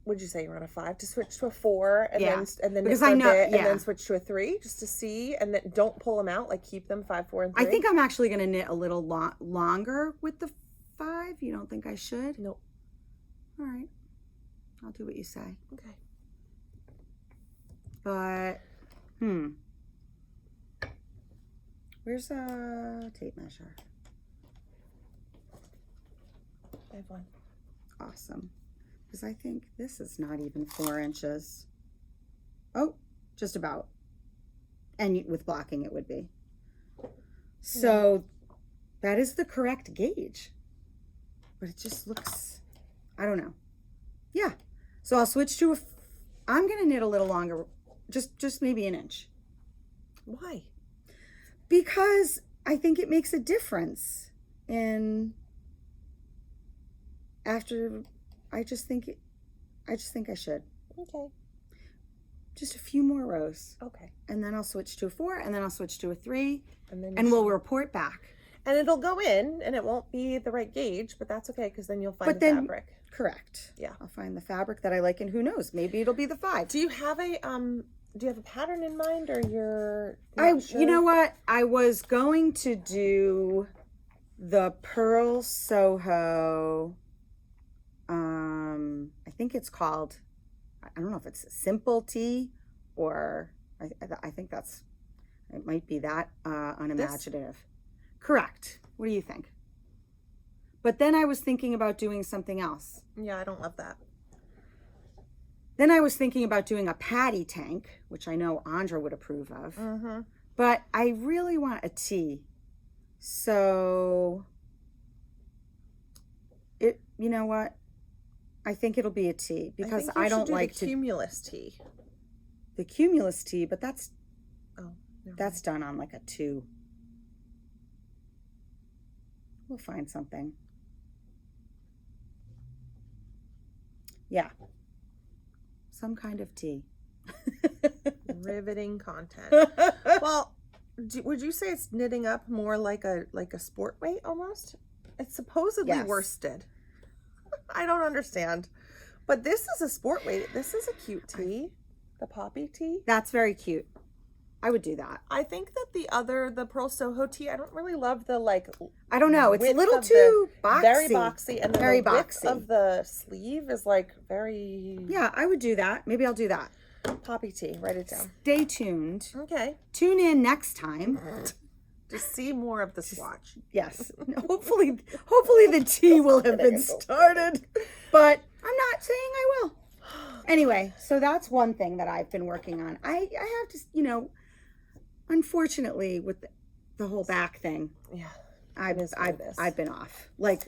would you say you're on a 5, to switch to a 4 and then because I know, and then switch to a 3 just to see, and then don't pull them out, like keep them 5, 4, and 3. I think I'm actually going to knit a little longer with the 5. You don't think I should? Nope. All right. I'll do what you say. Okay. But, where's a tape measure? I have one. Awesome. Because I think this is not even 4 inches. Oh, just about. And with blocking it would be. So that is the correct gauge. But it just looks, I don't know. Yeah. So I'll switch to I'm going to knit a little longer. Just maybe an inch. Why? Because I think it makes a difference I just think I should. Okay. Just a few more rows. Okay. And then I'll switch to a 4, and then I'll switch to a 3, and we'll report back. And it'll go in, and it won't be the right gauge, but that's okay, because then you'll find the fabric. Correct. Yeah. I'll find the fabric that I like, and who knows, maybe it'll be the 5. Do you have a pattern in mind, or you're sure? You know what? I was going to do the Pearl Soho. I think it's called, I don't know if it's Simple Tea, or I think it might be that unimaginative. Correct. What do you think? But then I was thinking about doing something else. Yeah, I don't love that. Then I was thinking about doing a patty tank, which I know Andra would approve of. Mm-hmm. But I really want a tea. So, you know what? I think it'll be a tea, because I don't like the cumulus tea. The cumulus tea, but that's that's done on like a 2. We'll find something. Yeah. Some kind of tea. Riveting content. Well, would you say it's knitting up more like a sport weight almost? It's supposedly worsted. I don't understand. But this is a sport weight. This is a cute tee. The poppy tee. That's very cute. I would do that. I think that the Pearl Soho tee, I don't really love the I don't know. It's a little too boxy. Very boxy. And then very the width boxy of the sleeve is very... Yeah, I would do that. Maybe I'll do that. Poppy tee. Write it down. Stay tuned. Okay. Tune in next time. To see more of the swatch. Yes. Hopefully the tea will have been started. But I'm not saying I will. Anyway, so that's one thing that I've been working on. I have to, unfortunately, with the whole back thing. Yeah. I've been off. Like,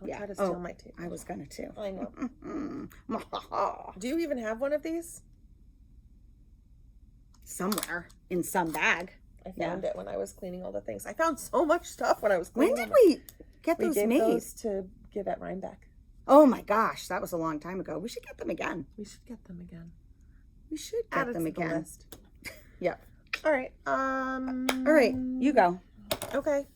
don't try to steal my tea. I was gonna too. I know. Do you even have one of these? Somewhere in some bag. I found it when I was cleaning all the things. I found so much stuff when I was cleaning. When did we get those made? We gave those to give at Rhinebeck. Oh my gosh, that was a long time ago. We should get them again. We should get them again. Yep. All right. All right, you go. Okay.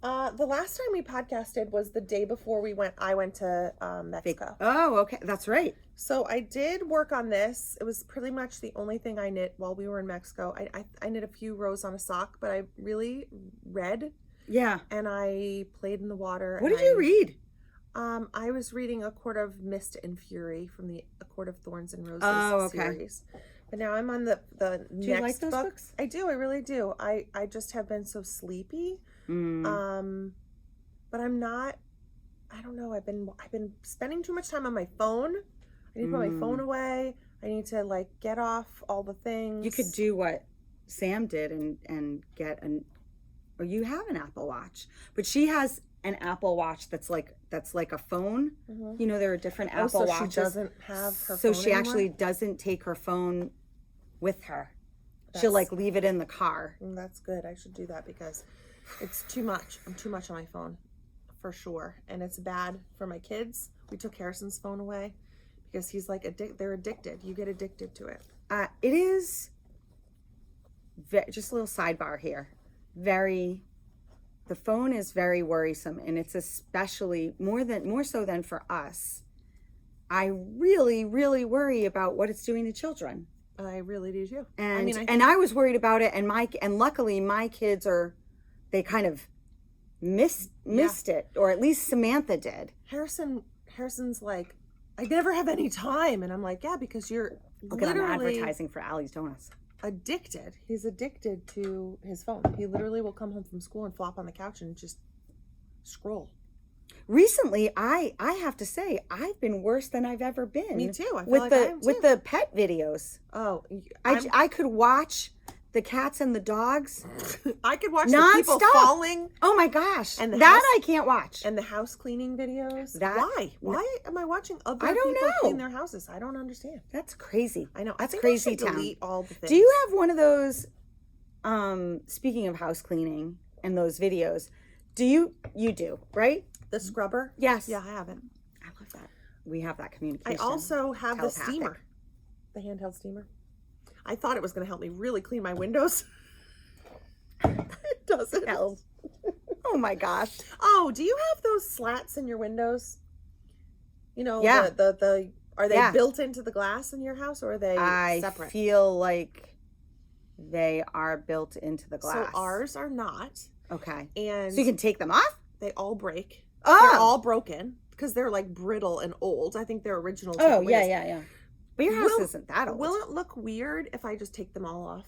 The last time we podcasted was the day before I went to Mexico. Oh, okay. That's right. So I did work on this. It was pretty much the only thing I knit while we were in Mexico. I knit a few rows on a sock, but I really read. Yeah. And I played in the water. What did you read? I was reading A Court of Mist and Fury from the A Court of Thorns and Roses series. But now I'm on the do next you like those book. books? I do. I really do. I just have been so sleepy. But I'm not. I don't know. I've been spending too much time on my phone. I need to put my phone away. I need to like get off all the things. You could do what Sam did and get or you have an Apple Watch, but she has an Apple Watch that's like a phone. Mm-hmm. You know, there are different Apple Watches. She doesn't have her phone So she anymore? actually doesn't take her phone with her. She'll like leave it in the car. That's good. I should do that because it's too much. I'm too much on my phone for sure. And it's bad for my kids. We took Harrison's phone away because he's like they're addicted. You get addicted to it. It is just a little sidebar here. The phone is very worrisome, and it's especially more so than for us. I really, really worry about what it's doing to children. I really do too. And I was worried about it, and luckily my kids they kind of missed it, or at least Samantha did. Harrison's like, I never have any time, and I'm like, yeah, because you're literally I'm advertising for Allie's Donuts. Addicted. He's addicted to his phone. He literally will come home from school and flop on the couch and just scroll. Recently, I have to say, I've been worse than I've ever been. Me too. I feel with like I am too. With the pet videos. Oh, I could watch the cats and the dogs. I could watch non-stop. The people falling. Oh my gosh. And I can't watch. And the house cleaning videos. Why? Why am I watching other people clean their houses? I don't understand. That's crazy. I know. That's I think crazy I should delete all the things. Do you have one of those, speaking of house cleaning and those videos, you do, right? The scrubber? Yes. Yeah, I have it. I love that. We have that communication. I also have the steamer. The handheld steamer. I thought it was going to help me really clean my windows. It doesn't help. Oh my gosh. Oh, do you have those slats in your windows? You know, yeah. Are they built into the glass in your house, or are they separate? I feel like they are built into the glass. So ours are not. Okay. And so you can take them off? They all break. Oh. They're all broken because they're like brittle and old. I think they're original. Oh, yeah. But your house isn't that old. Will it look weird if I just take them all off?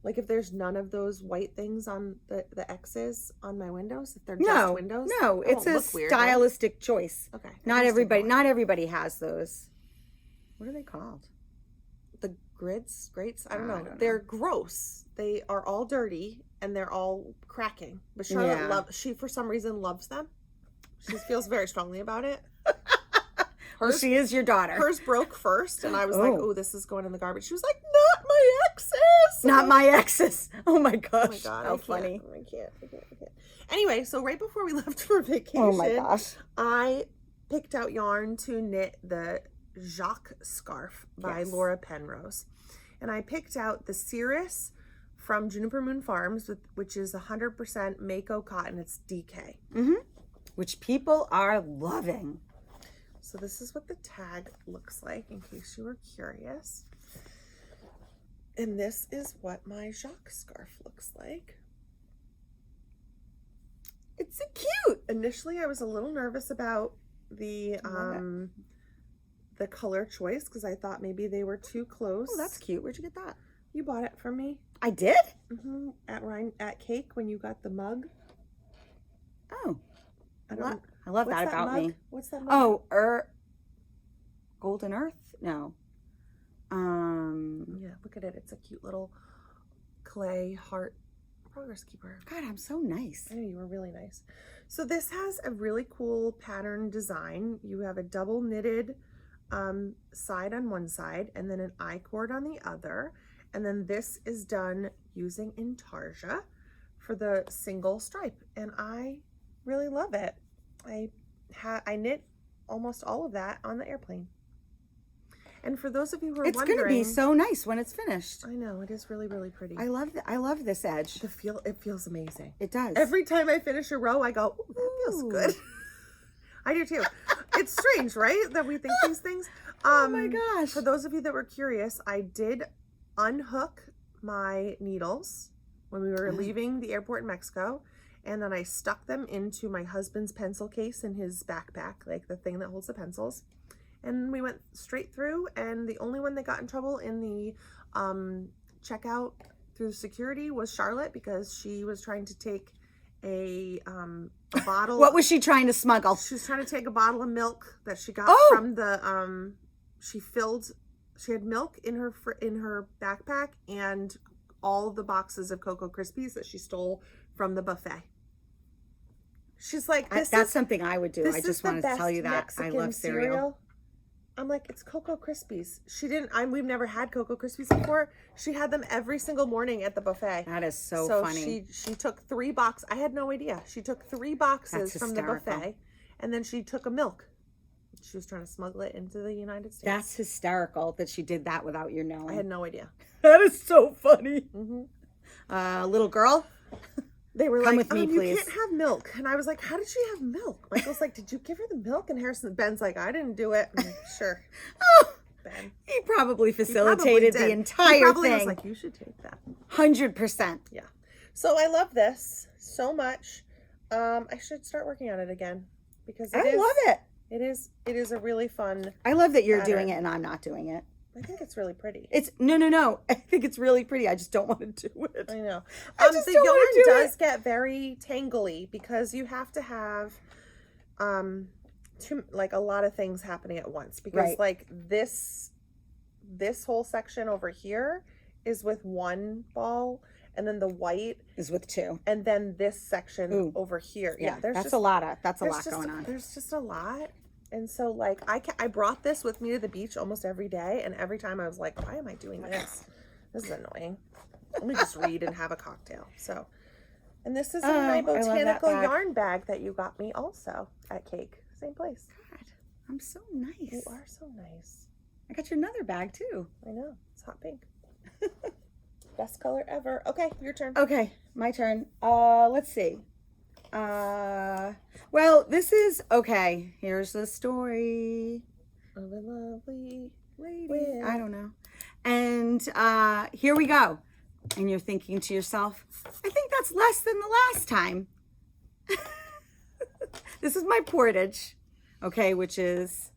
Like if there's none of those white things on the X's on my windows, if they're just windows? No, it's a stylistic choice. Okay. Not everybody has those. What are they called? The grates? I don't know. They're gross. They are all dirty and they're all cracking. But Charlotte she for some reason loves them. She feels very strongly about it. She is your daughter. Hers broke first, and I was like, "Oh, this is going in the garbage." She was like, "Not my exes." Not my exes. Oh my gosh! Oh my god! How funny! I can't. Anyway, so right before we left for vacation, oh my gosh, I picked out yarn to knit the Jacques scarf by Laura Penrose, and I picked out the Cirrus from Juniper Moon Farms, which is 100% Mako cotton. It's DK, which people are loving. So this is what the tag looks like, in case you were curious. And this is what my Jacques scarf looks like. It's so cute. Initially, I was a little nervous about the color choice because I thought maybe they were too close. Oh, that's cute. Where'd you get that? You bought it from me. I did? Mm-hmm. At Cake when you got the mug. Oh. I love that about me. What's that mug? Oh, Golden Earth? No. Yeah, look at it. It's a cute little clay heart progress keeper. God, I'm so nice. I know, you were really nice. So this has a really cool pattern design. You have a double knitted side on one side and then an I-cord on the other. And then this is done using intarsia for the single stripe. And I really love it. I knit almost all of that on the airplane. And for those of you who are wondering, it's going to be so nice when it's finished. I know, it is really, really pretty. I love this edge. It feels amazing. It does. Every time I finish a row, I go, "Ooh, that feels good." I do too. It's strange, right, that we think these things. Oh my gosh! For those of you that were curious, I did unhook my needles when we were leaving the airport in Mexico. And then I stuck them into my husband's pencil case in his backpack, like the thing that holds the pencils. And we went straight through, and the only one that got in trouble in the checkout through security was Charlotte, because she was trying to take a bottle. What was she trying to smuggle? She was trying to take a bottle of milk that she got from the, she filled She had milk in her backpack and all of the boxes of Cocoa Krispies that she stole from the buffet. She's like, that's something I would do. I just wanted to tell you that Mexican I love cereal. I'm like, it's Cocoa Krispies. We've never had Cocoa Krispies before. She had them every single morning at the buffet. That is so funny. She took 3 boxes. I had no idea. She took 3 boxes from the buffet, and then she took a milk. She was trying to smuggle it into the United States. That's hysterical that she did that without your knowing. I had no idea. That is so funny. Little girl, they were come like, with me, please. You can't have milk. And I was like, how did she have milk? Michael's like, did you give her the milk? And Ben's like, I didn't do it. I'm like, sure. Oh, Ben. He probably facilitated the entire thing. He probably was like, you should take that. 100%. Yeah. So I love this so much. I should start working on it again because I love it. It is a really fun. I love that you're doing it and I'm not doing it. I think it's really pretty. It's no. I think it's really pretty. I just don't want to do it. I know. The yarn does get very tangly because you have to have a lot of things happening at once because like this whole section over here is with 1 ball and then the white is with 2. And then this section over here. Yeah, that's a lot going on. There's just a lot. And so like I brought this with me to the beach almost every day, and every time I was like, why am I doing this? This is annoying. Let me just read and have a cocktail. So, and this is in my botanical yarn bag that you got me also at Cake. Same place. God, I'm so nice. You are so nice. I got you another bag too. I know. It's hot pink. Best color ever. Okay, your turn. Okay, my turn. Let's see. Well, this is okay. Here's the story of a lovely lady. I don't know. And here we go. And you're thinking to yourself, I think that's less than the last time. This is my Portage, okay, which is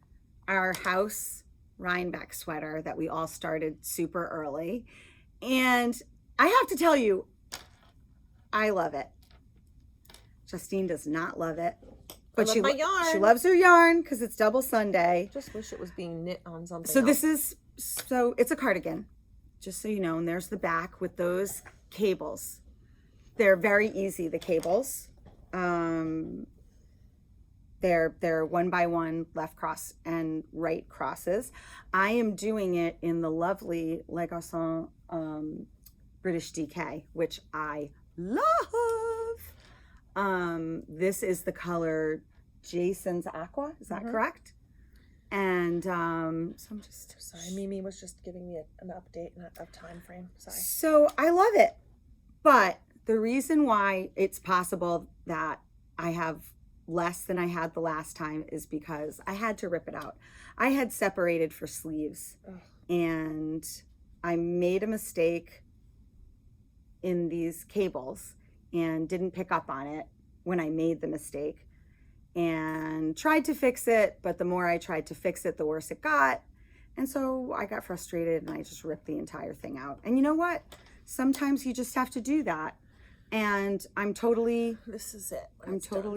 our house Rhinebeck sweater that we all started super early. And I have to tell you, I love it. Justine does not love it. But my yarn. She loves her yarn because it's double Sunday. Just wish it was being knit on something So else. It's a cardigan, just so you know. And there's the back with those cables. They're very easy, the cables. They're 1 by 1 left cross and right crosses. I am doing it in the lovely Le Garçon British DK, which I love. This is the color Jason's Aqua. Is that correct? And so I'm just sorry. Mimi was just giving me an update of time frame. Sorry. So I love it, but the reason why it's possible that I have less than I had the last time is because I had to rip it out. I had separated for sleeves, and I made a mistake in these cables and didn't pick up on it when I made the mistake and tried to fix it, but the more I tried to fix it, the worse it got. And so I got frustrated and I just ripped the entire thing out. And you know what? Sometimes you just have to do that. And I'm totally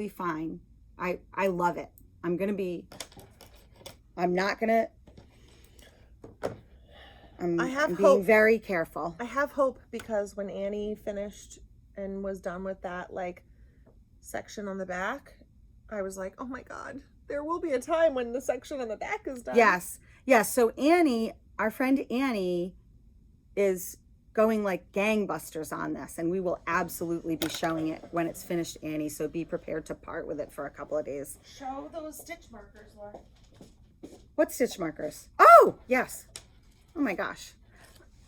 fine. I love it. I'm being very careful. I have hope because when Annie finished and was done with that like section on the back, I was like, oh my God, there will be a time when the section on the back is done. Yes. So Annie, our friend Annie, is going like gangbusters on this, and we will absolutely be showing it when it's finished, Annie, so be prepared to part with it for a couple of days. Show those stitch markers, Laura. What stitch markers? Oh, yes. Oh my gosh.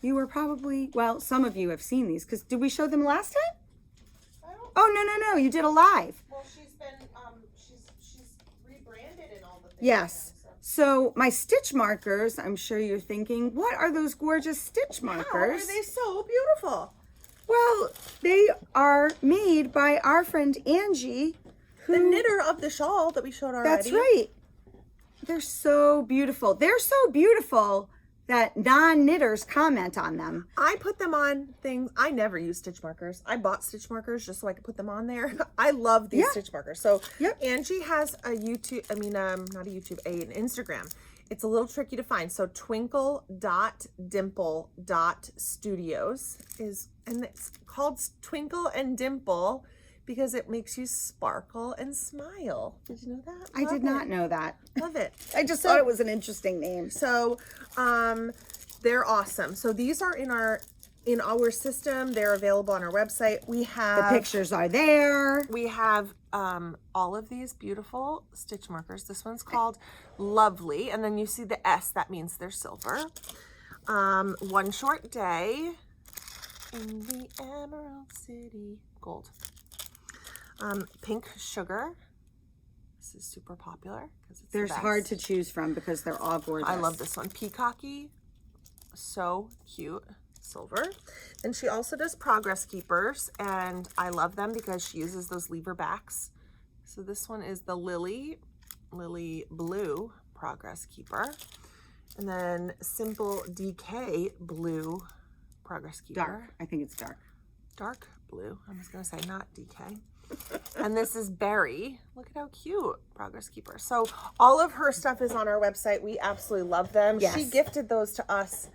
You were probably, well, some of you have seen these, because did we show them last time? No, you did a live. Well, she's been, she's rebranded and all the things. Yes. So my stitch markers, I'm sure you're thinking, what are those gorgeous stitch markers? How are they so beautiful? Well, they are made by our friend Angie, the knitter of the shawl that we showed already. That's right. They're so beautiful. They're so beautiful that non-knitters comment on them. I put them on things. I never use stitch markers. I bought stitch markers just so I could put them on there. I love these stitch markers. So Angie has a an Instagram. It's a little tricky to find. So twinkle.dimple.studios and it's called Twinkle and Dimple because it makes you sparkle and smile. Did you know that? I did not know that. Love it. I just thought it was an interesting name. So, they're awesome. So these are in our system. They're available on our website. We have the pictures are there. We have all of these beautiful stitch markers. This one's called Lovely, and then you see the S. That means they're silver. One Short Day in the Emerald City, gold. Pink Sugar. This is super popular because it's There's the best. hard to choose from because they're all gorgeous. I love this one. Peacocky, so cute. Silver. And she also does Progress Keepers, and I love them because she uses those lever backs. So this one is the Lily Blue Progress Keeper, and then Simple DK Blue Progress Keeper. Dark. I think it's Dark blue. I was gonna say not DK. And this is Berry. Look at how cute. Progress Keeper. So all of her stuff is on our website. We absolutely love them. Yes. She gifted those to us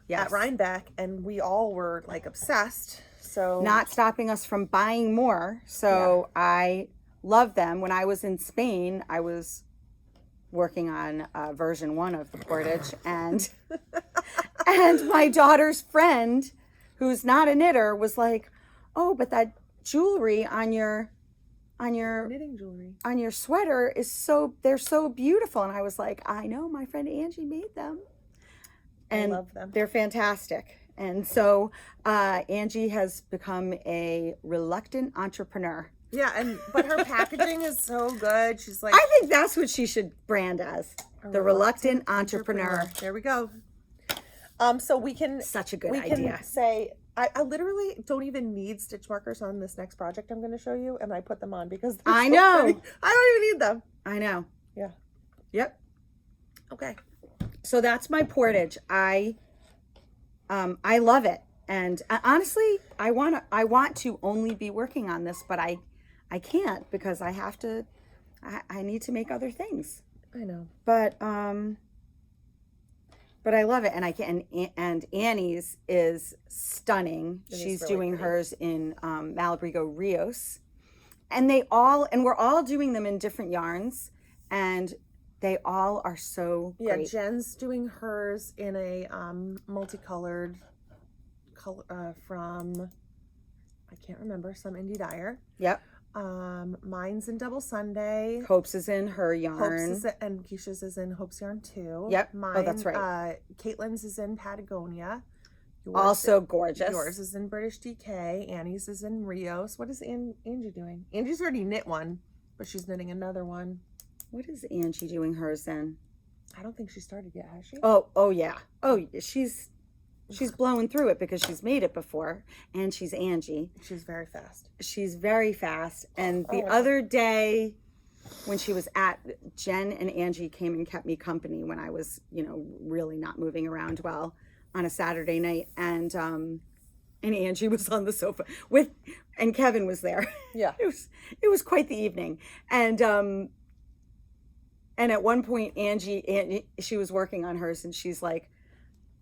at Rhinebeck, and we all were like obsessed. So not stopping us from buying more. So I love them. When I was in Spain, I was working on version 1 of the Portage, and my daughter's friend, who's not a knitter, was like, "Oh, but that jewelry on your knitting jewelry on your sweater they're so beautiful." And I was like, "I know, my friend Angie made them." And I love them. They're fantastic. And so Angie has become a reluctant entrepreneur. Yeah, but her packaging is so good. She's like, I think that's what she should brand as. The reluctant entrepreneur. There we go. So we can such a good idea. We can say I literally don't even need stitch markers on this next project I'm going to show you, and I put them on because I know. Pretty. I don't even need them. I know. Yeah. Yep. Okay. So that's my Portage. I love it, and honestly, I want to only be working on this, but I can't because I have to. I need to make other things. I know. But I love it, and I can. And Annie's is stunning. She's really doing hers in Malabrigo Rios, and we're all doing them in different yarns, and they all are so great. Yeah, Jen's doing hers in a multicolored color from, I can't remember, some indie dyer. Yep. Mine's in Double Sunday. Hope's is in her yarn. And Keisha's is in Hope's yarn too. Yep. Mine, that's right. Caitlin's is in Patagonia. Also gorgeous. Yours is in British DK. Annie's is in Rios. What is Angie doing? Angie's already knit one, but she's knitting another one. What is Angie doing hers in? I don't think she started yet, has she? Oh yeah. Oh, she's blowing through it because she's made it before, and she's Angie. She's very fast. And the other day when she was Jen and Angie came and kept me company when I was, really not moving around well on a Saturday night, and Angie was on the sofa and Kevin was there. Yeah. It was quite the evening. And at one point, Angie, she was working on hers, and she's like,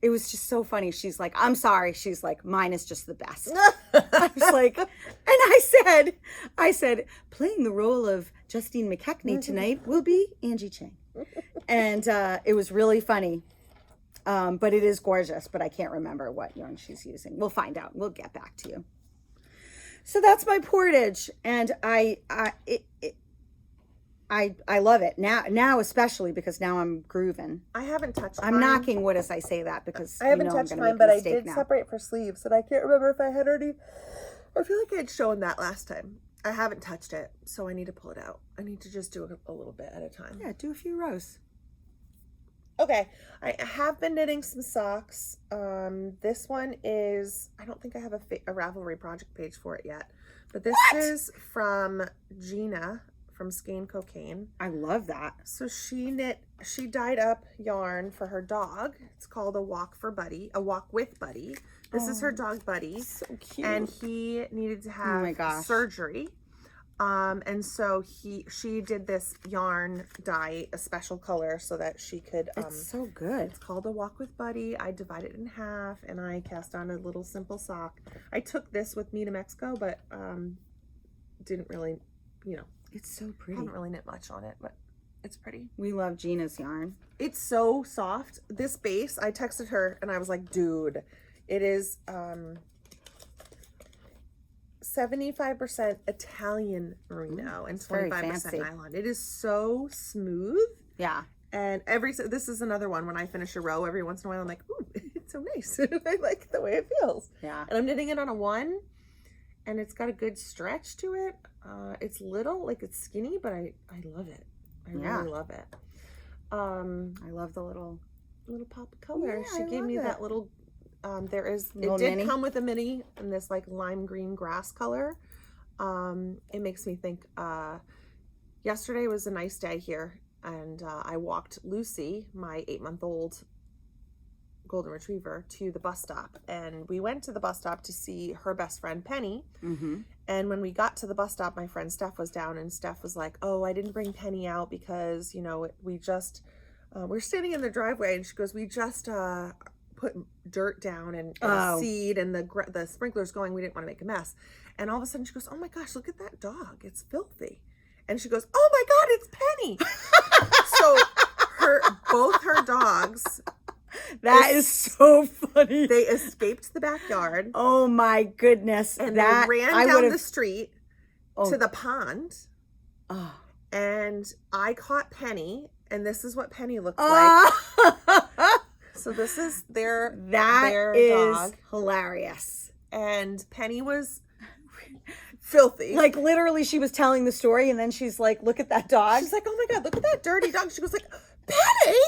it was just so funny. She's like, "I'm sorry." She's like, "Mine is just the best." I was like, and I said, playing the role of Justine McKechnie tonight will be Angie Chang. And it was really funny. But it is gorgeous, but I can't remember what yarn she's using. We'll find out. We'll get back to you. So that's my Portage, and I love it now, especially because now I'm grooving. I haven't touched. I'm knocking wood as I say that because I haven't touched mine, but I did separate for sleeves, and I can't remember if I had already. I feel like I had shown that last time. I haven't touched it, so I need to pull it out. I need to just do it a little bit at a time. Yeah, do a few rows. Okay, I have been knitting some socks. This one is, I don't think I have a Ravelry project page for it yet, but this is from Gina from Skein Cocaine. I love that. So she dyed up yarn for her dog. It's called A Walk with Buddy. This is her dog Buddy. So cute. And he needed to have surgery. And so she did this yarn dye, a special color, so that she could. It's so good. It's called a Walk with Buddy. I divided it in half, and I cast on a little simple sock. I took this with me to Mexico, but didn't really, It's so pretty. Haven't really knit much on it, but it's pretty. We love Gina's yarn. It's so soft. This base, I texted her, and I was like, dude, it is 75% Italian merino and 25% nylon. It is so smooth. Yeah. And this is another one. When I finish a row, every once in a while, I'm like, ooh, it's so nice. I like the way it feels. Yeah. And I'm knitting it on a 1, and it's got a good stretch to it. It's little, like it's skinny, but I love it. I really love it. I love the little pop of color. Yeah, she gave me that little. It did mini. come with a mini in this like lime green grass color. It makes me think. Yesterday was a nice day here, and I walked Lucy, my 8-month-old golden retriever, to the bus stop, and we went to the bus stop to see her best friend Penny. Mm-hmm. And when we got to the bus stop, my friend Steph was down, and Steph was like, "Oh, I didn't bring Penny out because we just we're standing in the driveway," and she goes, "We just put dirt down and seed, and the sprinklers going. We didn't want to make a mess." And all of a sudden, she goes, "Oh my gosh, look at that dog! It's filthy." And she goes, "Oh my God, it's Penny!" So both her dogs. That is so funny. They escaped the backyard. Oh my goodness. And they ran down the street to the pond. Oh. And I caught Penny, and this is what Penny looked like. So this is their dog. Hilarious. And Penny was filthy. Like literally she was telling the story, and then she's like, "Look at that dog." She's like, "Oh my God, look at that dirty dog." She goes like, "Penny!"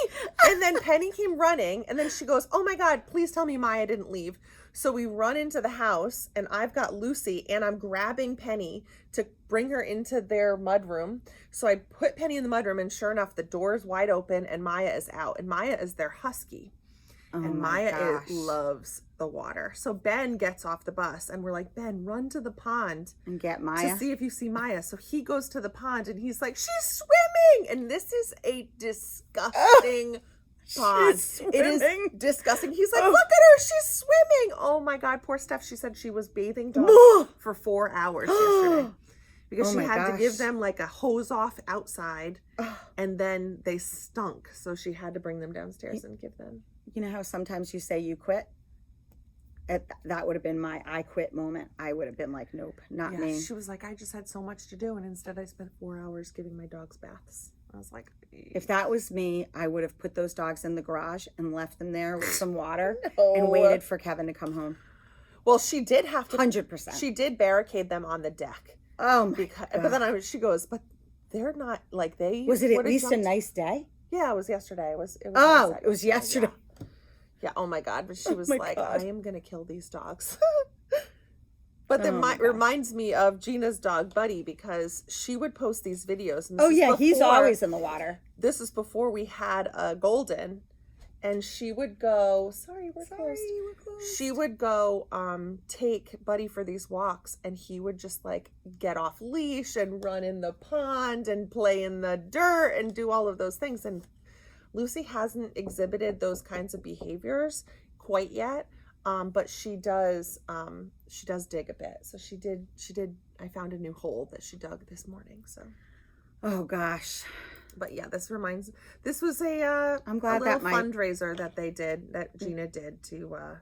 And then Penny came running, and then she goes, "Oh my God, please tell me Maya didn't leave." So we run into the house, and I've got Lucy, and I'm grabbing Penny to bring her into their mudroom. So I put Penny in the mudroom, and sure enough, the door is wide open, and Maya is out. And Maya is their husky. And Maya loves the water. So Ben gets off the bus, and we're like, "Ben, run to the pond and get Maya to see if you see Maya." So he goes to the pond, and he's like, "She's swimming!" And this is a disgusting pond. It is disgusting. He's like, "Look at her, she's swimming!" Oh my God, poor Steph. She said she was bathing dogs for 4 hours yesterday because she had to give them like a hose off outside, and then they stunk. So she had to bring them downstairs and give them. You know how sometimes you say you quit? That would have been my I quit moment. I would have been like, "Nope, not me." She was like, "I just had so much to do, and instead I spent 4 hours giving my dogs baths." I was like, if that was me, I would have put those dogs in the garage and left them there with some water and waited for Kevin to come home. Well, she did have to. 100%. She did barricade them on the deck. Oh my God. But then she goes, "But they're not like they." Was it at least a nice day? Yeah, it was yesterday. It was yesterday. Yeah. Oh my God. But she was like, "I am going to kill these dogs." But that reminds me of Gina's dog, Buddy, because she would post these videos. And he's always in the water. This is before we had a golden. And she would go, we're closed. She would go take Buddy for these walks, and he would just like get off leash and run in the pond and play in the dirt and do all of those things. And Lucy hasn't exhibited those kinds of behaviors quite yet, but she does dig a bit. So she did. I found a new hole that she dug this morning. So, oh gosh. But yeah, this was I'm glad that fundraiser that they did, that Gina did to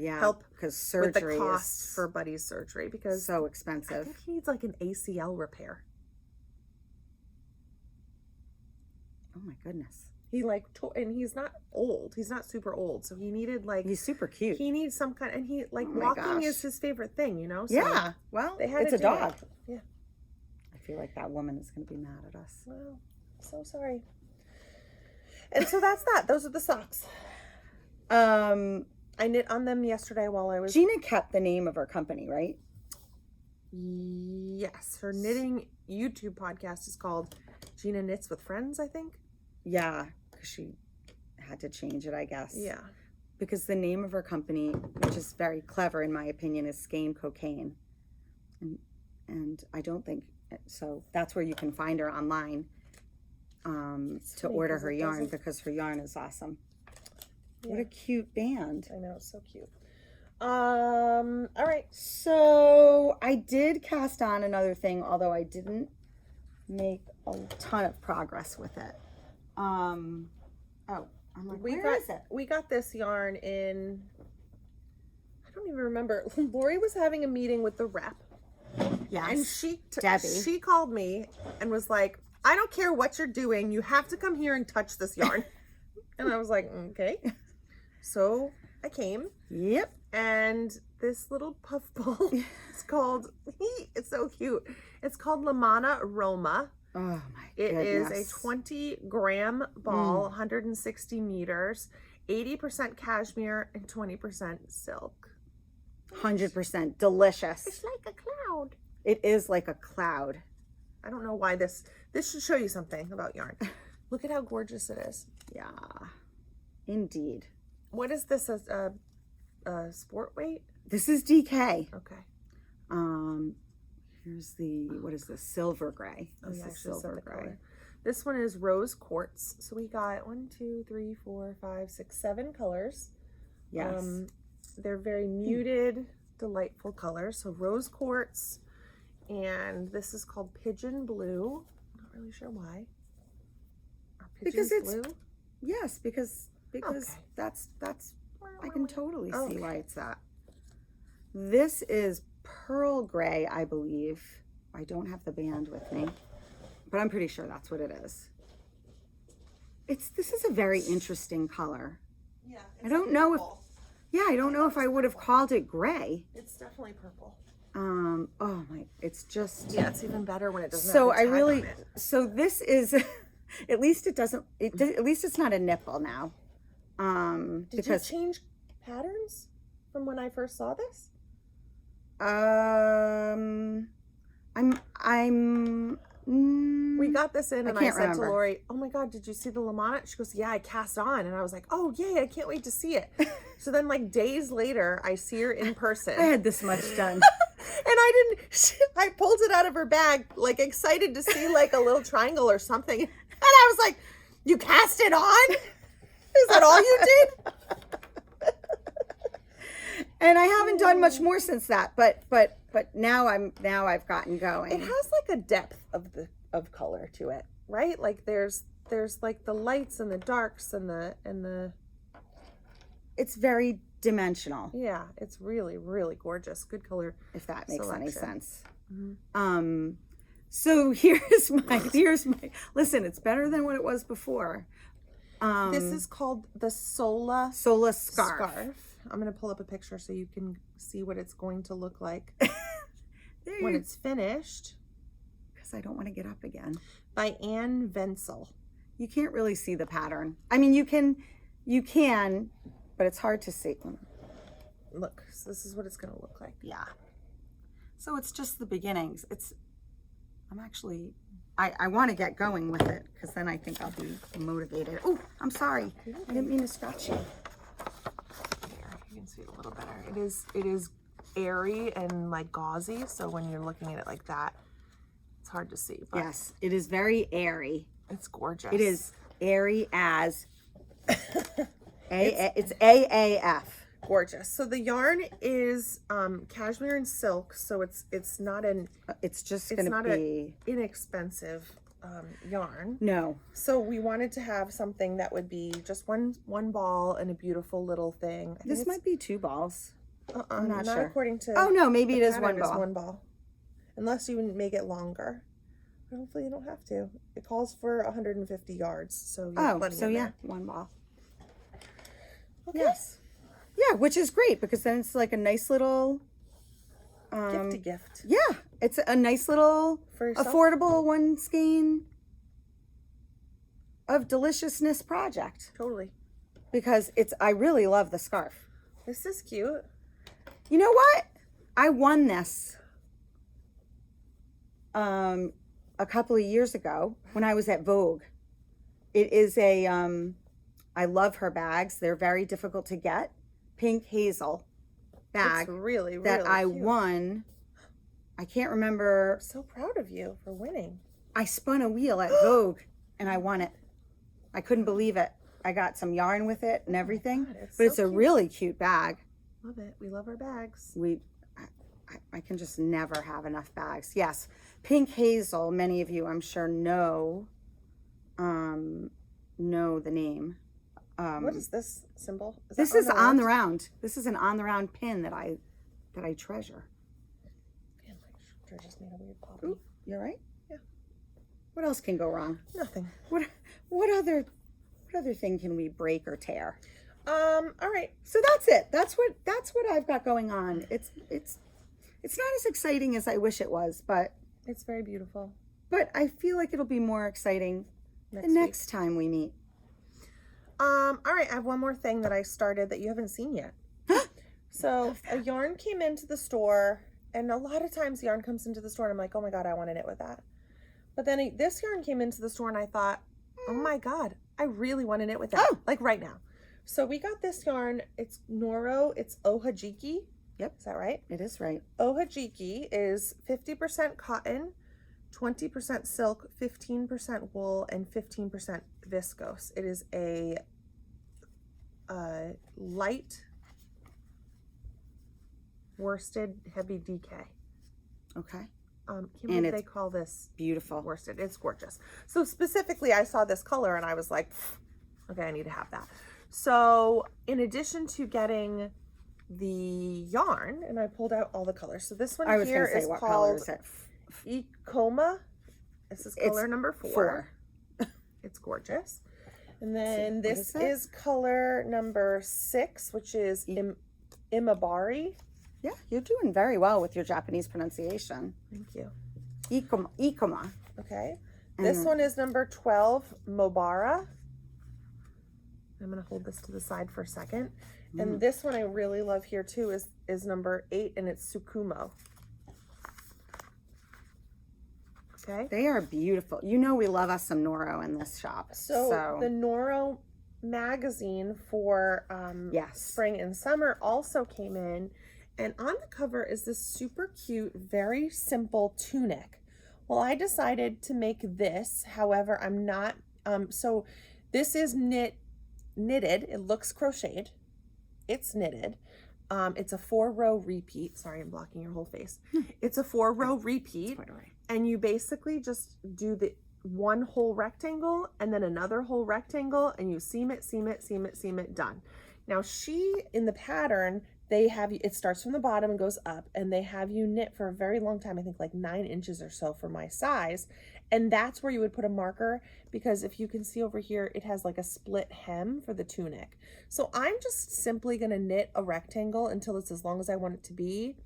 help because surgery with the cost for Buddy's surgery, because so expensive. I think he needs like an ACL repair. Oh my goodness. He and he's not old. He's not super old, so he needed he's super cute. He needs some kind, and he walking is his favorite thing, So yeah. Well, it's a dog. Yeah. I feel like that woman is going to be mad at us. Well, so sorry. And so that's that. Those are the socks. I knit on them yesterday while I was. Gina kept the name of her company, right? Yes, her knitting YouTube podcast is called Gina Knits with Friends, I think. Yeah, because she had to change it, I guess. Yeah. Because the name of her company, which is very clever in my opinion, is Skein Cocaine. And I don't think So that's where you can find her online to order her yarn, because her yarn is awesome. Yeah. What a cute band. I know, it's so cute. All right. So I did cast on another thing, although I didn't make a ton of progress with it. I'm like, where is it? We got this yarn in, I don't even remember. Lori was having a meeting with the rep. Yes. And she called me and was like, I don't care what you're doing. You have to come here and touch this yarn. And I was like, okay. So I came. Yep. And this little puff ball is called, it's so cute. It's called Lamana Roma. Oh my goodness. It is a 20-gram ball, 160 meters, 80% cashmere and 20% silk. 100% delicious. It's like a cloud. It is like a cloud. I don't know why this should show you something about yarn. Look at how gorgeous it is. Yeah, indeed. What is this, a sport weight? This is DK. Okay. Here's the, what is this? Silver gray. This is silver gray. This one is rose quartz. So we got 1, 2, 3, 4, 5, 6, 7 colors. Yes. They're very muted, delightful colors. So rose quartz, and this is called pigeon blue. I'm not really sure why. Because it's blue? Yes, because Okay. that's I can totally see why it's that. This is pearl gray, I believe. I don't have the band with me, but I'm pretty sure that's what it is. This is a very interesting color. Yeah. I don't know if I don't know if I would have called it gray. It's definitely purple. Oh my, it's just, yeah, it's even better when it doesn't so have the tag on it. So this is at least at least it's not a nipple now. Did you change patterns from when I first saw this? We got this in, and I said to Lori, "Oh my God, did you see the Lamana?" She goes, "Yeah, I cast on," and I was like, "Oh yay, I can't wait to see it." So then, like days later, I see her in person. I had this much done, and I pulled it out of her bag, like excited to see like a little triangle or something, and I was like, "You cast it on? Is that all you did?" And I haven't done much more since that, but now I've gotten going. It has like a depth of color to it, right? Like there's like the lights and the darks and the it's very dimensional. Yeah, it's really, really gorgeous. Good color, if that makes any sense. Mm-hmm. So here's my listen, it's better than what it was before. This is called the Sola scarf. I'm going to pull up a picture so you can see what it's going to look like when it's finished. Because I don't want to get up again. By Anne Wenzel. You can't really see the pattern. I mean, you can, but it's hard to see. Look, so this is what it's going to look like. Yeah. So it's just the beginnings. I want to get going with it, because then I think I'll be motivated. Oh, I'm sorry. I didn't mean to scratch you. You can see it a little better. It is airy and like gauzy, so when you're looking at it like that, it's hard to see. But yes, it is very airy. It's gorgeous. It is airy as it's AAF. Gorgeous. So the yarn is cashmere and silk, so it's not an inexpensive yarn. No. So we wanted to have something that would be just one ball and a beautiful little thing. This might be 2 balls. I'm not sure. According to. Oh no, maybe it is one ball. Is one ball, unless you make it longer. Hopefully you don't have to. It calls for 150 yards, so you have plenty in there. 1 ball. Okay. Yes. Yeah, which is great, because then it's like a nice little gift. Yeah, it's a nice little affordable one skein of deliciousness project. Totally. Because I really love the scarf. This is cute. You know what? I won this a couple of years ago when I was at Vogue. It is I love her bags. They're very difficult to get. Pink hazel bag. It's really, really that I cute. won I can't remember. I'm so proud of you for winning. I spun a wheel at Vogue and I won it. I couldn't believe it. I got some yarn with it and everything. God, but it's so a cute. really cute bag. Love it. We love our bags. I can just never have enough bags. Yes. Pink Hazel, many of you I'm sure know the name. What is this symbol? This is on the round. This is an on the round pin that I treasure. Man, my shirt just made a weird pop. Ooh, you all right? Yeah. What else can go wrong? Nothing. What other thing can we break or tear? All right. So that's it. That's what I've got going on. It's not as exciting as I wish it was, but it's very beautiful. But I feel like it'll be more exciting the next time we meet. All right, I have one more thing that I started that you haven't seen yet. So a yarn came into the store, and a lot of times yarn comes into the store and I'm like, oh my God, I want to knit with that. But then this yarn came into the store and I thought, oh my God, I really want to knit with that, like right now. So we got this yarn. It's Noro. It's Ohajiki. Yep. Is that right? It is right. Ohajiki is 50% cotton, 20% silk, 15% wool, and 15% viscose. It is a light worsted heavy DK. Okay. Can't believe they call this beautiful worsted. It's gorgeous. So specifically, I saw this color and I was like, okay, I need to have that. So in addition to getting the yarn, and I pulled out all the colors. So this one here is called Icoma. This is color number 4. It's gorgeous. And then this is color number 6, which is Imabari. Yeah, you're doing very well with your Japanese pronunciation. Thank you. Ikoma. Okay. This one is number 12, Mobara. I'm going to hold this to the side for a second. And this one I really love here too is number 8, and it's Tsukumo. Okay. They are beautiful. You know we love us some Noro in this shop. So the Noro magazine for spring and summer also came in. And on the cover is this super cute, very simple tunic. Well, I decided to make this. However, I'm not, so this is knitted. It looks crocheted. It's knitted. It's a 4-row repeat. Sorry, I'm blocking your whole face. It's a 4-row repeat. And you basically just do the one whole rectangle and then another whole rectangle, and you seam it, seam it, seam it, seam it, done. Now in the pattern, they have you, it starts from the bottom and goes up, and they have you knit for a very long time, I think like 9 inches or so for my size. And that's where you would put a marker, because if you can see over here, it has like a split hem for the tunic. So I'm just simply gonna knit a rectangle until it's as long as I want it to be,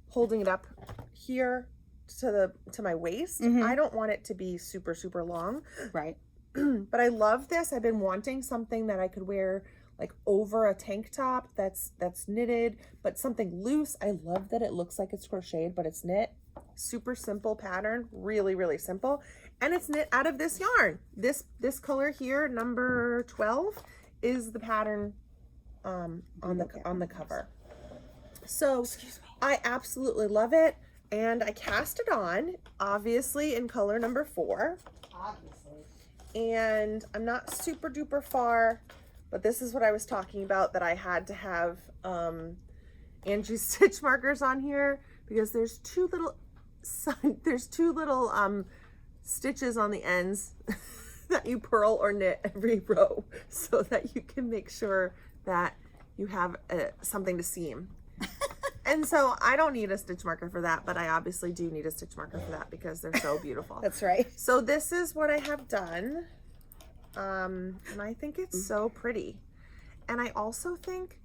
holding it up here to my waist. I don't want it to be super, super long. Right. But I love this. I've been wanting something that I could wear like over a tank top that's knitted, but something loose. I love that it looks like it's crocheted, but it's knit. Super simple pattern, really, really simple. And it's knit out of this yarn. This color here, number 12, is the pattern on the cover. So I absolutely love it. And I cast it on, obviously in color number 4. Obviously. And I'm not super duper far, but this is what I was talking about, that I had to have Angie's stitch markers on here, because there's two little stitches on the ends that you purl or knit every row, so that you can make sure that you have something to seam. And so I don't need a stitch marker for that, but I obviously do need a stitch marker for that because they're so beautiful. That's right. So this is what I have done. And I think it's so pretty. And I also think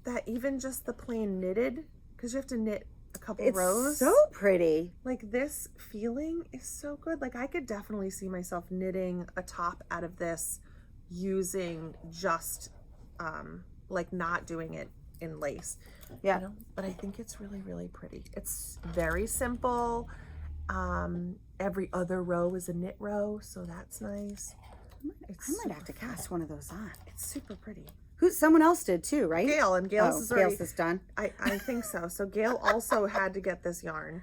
that even just the plain knitted, because you have to knit a couple rows. It's so pretty. Like this feeling is so good. Like I could definitely see myself knitting a top out of this using just like not doing it in lace. Yeah. You know? But I think it's really, really pretty. It's very simple. Every other row is a knit row, so that's nice. I might have to cast one of those on. It's super pretty. Someone else did too, right? Gail, and Gail's Gail's is done. I think so. So Gail also had to get this yarn.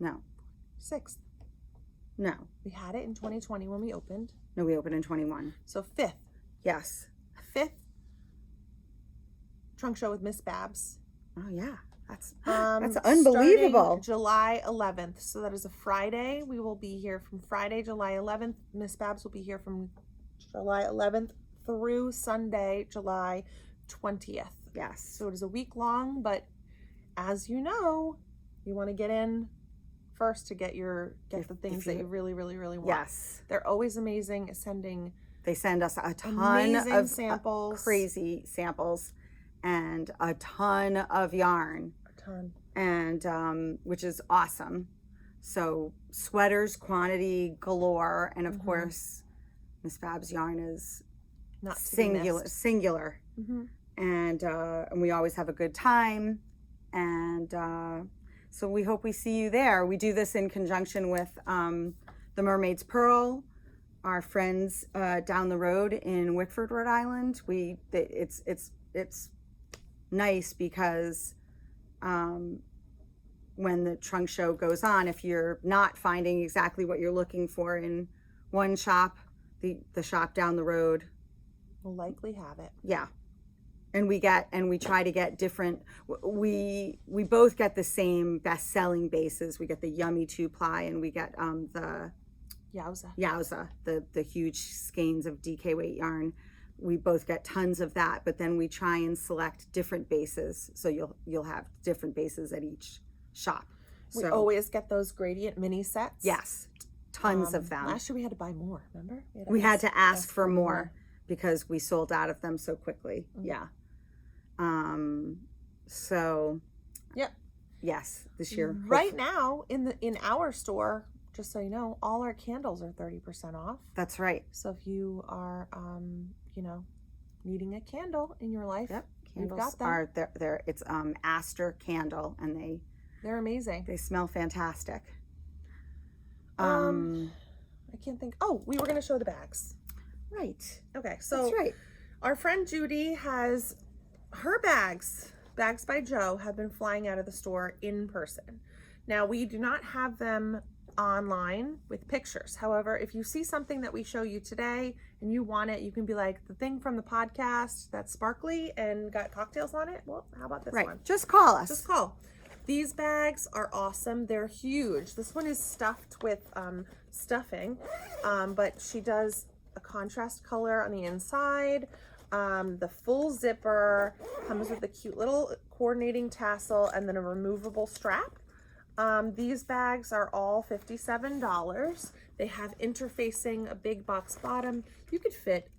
No. 6th. No. We had it in 2020 when we opened. No, we opened in 21. So 5th. Yes. 5th trunk show with Miss Babs. Oh yeah, that's unbelievable. July 11th. So that is a Friday. We will be here from Friday, July 11th. Miss Babs will be here from July 11th through Sunday, July 20th. Yes. So it is a week long, but as you know, you want to get in first to get the things that you really, really, really want. Yes. They're always amazing. They send us a ton amazing of samples, crazy samples, and a ton of yarn. A ton. And which is awesome. So sweaters, quantity galore, and of course, Miss Babs yarn is not singular. And we always have a good time, and so we hope we see you there. We do this in conjunction with the Mermaid's Pearl, our friends down the road in Wickford, Rhode Island. It's nice because when the trunk show goes on, if you're not finding exactly what you're looking for in one shop, the shop down the road will likely have it. Yeah. And we try to get different, we both get the same best-selling bases. We get the Yummy 2-ply, and we get the Yowza, the huge skeins of DK weight yarn. We both get tons of that, but then we try and select different bases, so you'll have different bases at each shop. We always get those gradient mini sets. Yes, tons of them. Last year we had to buy more, remember? We had to ask for more because we sold out of them so quickly. Yeah. So yep. Yes, this year. Right now in our store, just so you know, all our candles are 30% off. That's right. So if you are needing a candle in your life, yep, we've candles got them. Are there it's Aster candle, and they're amazing. They smell fantastic. I can't think. Oh, we were going to show the bags. Right. Okay. So that's right. Our friend Judy has her bags by Joe have been flying out of the store in person. Now, we do not have them online with pictures. However, if you see something that we show you today and you want it, you can be like, the thing from the podcast that's sparkly and got cocktails on it. Well, how about this one? Just call us. Just call. These bags are awesome. They're huge. This one is stuffed with stuffing, but she does a contrast color on the inside. The full zipper comes with a cute little coordinating tassel and then a removable strap. These bags are all $57. They have interfacing, a big box bottom. You could fit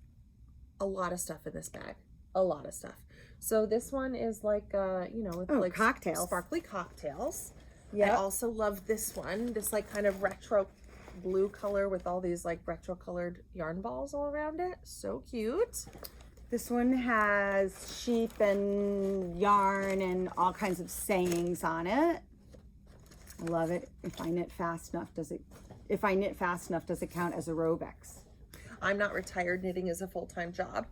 a lot of stuff in this bag. A lot of stuff. So this one is like, with like cocktails, sparkly cocktails. Yeah. I also love this one. This like kind of retro blue color with all these like retro colored yarn balls all around it. So cute. This one has sheep and yarn and all kinds of sayings on it. I love it. If I knit fast enough, does it count as aerobics? I'm not retired. Knitting is a full-time job.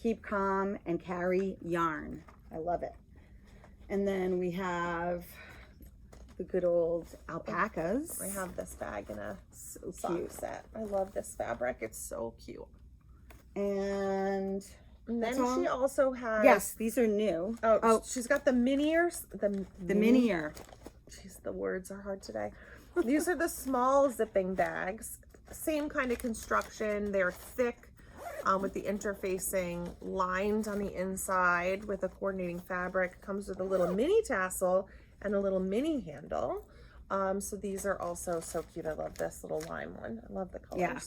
Keep calm and carry yarn. I love it. And then we have the good old alpacas. I have this bag in a sock set. I love this fabric. It's so cute. And then she also has... Yes, these are new. Oh, she's got the mini-ears. The mini-ear. Jeez, the words are hard today. These are the small zipping bags. Same kind of construction. They're thick with the interfacing lined on the inside with a coordinating fabric. Comes with a little mini tassel and a little mini handle. So these are also so cute. I love this little lime one. I love the colors. Yeah.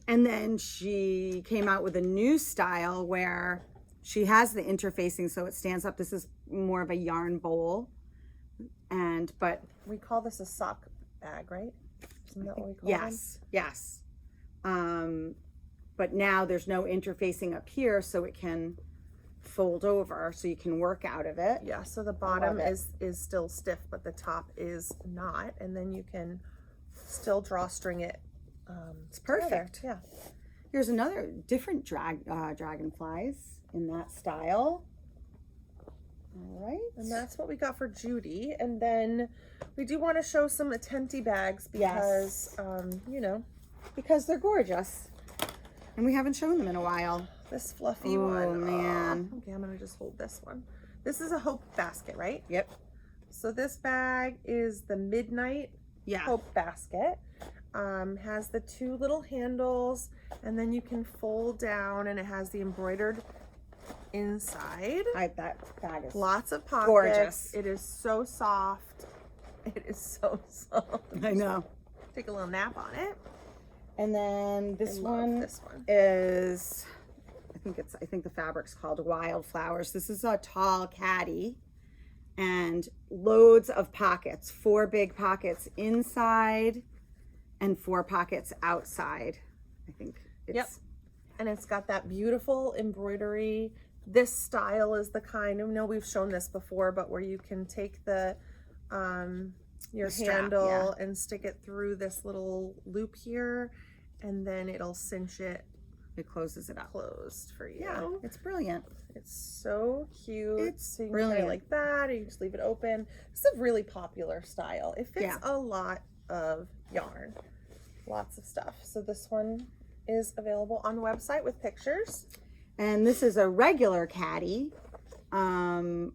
And then she came out with a new style where she has the interfacing so it stands up. This is more of a yarn bowl. But we call this a sock bag, right? Isn't that what we call them? Yes. But now there's no interfacing up here, so it can fold over, so you can work out of it. Yeah, so the bottom is still stiff, but the top is not, and then you can still drawstring it. It's perfect. Together. Yeah. Here's another different dragonflies in that style. All right. And that's what we got for Judy. And then we do want to show some Attenti bags because, you know. Because they're gorgeous. And we haven't shown them in a while. This fluffy one. Oh, man. Okay, I'm going to just hold this one. This is a Hope basket, right? Yep. So this bag is the Midnight Hope basket. Has the 2 little handles, and then you can fold down, and it has the embroidered inside. That bag is lots of pockets. Gorgeous. It is so soft. It is so soft. I know. Take a little nap on it. And then this one is, I think the fabric's called Wildflowers. This is a tall caddy and loads of pockets, 4 big pockets inside and 4 pockets outside. I think it's and it's got that beautiful embroidery. This style is the kind, I know we've shown this before, but where you can take the your handle and stick it through this little loop here, and then it'll cinch it. It closes it up. Closed for you. Yeah, it's brilliant. It's so cute. It's so you can brilliant. carry like that, or you just leave it open. It's a really popular style. It fits a lot of yarn. Lots of stuff. So this one is available on the website with pictures. And this is a regular caddy. Or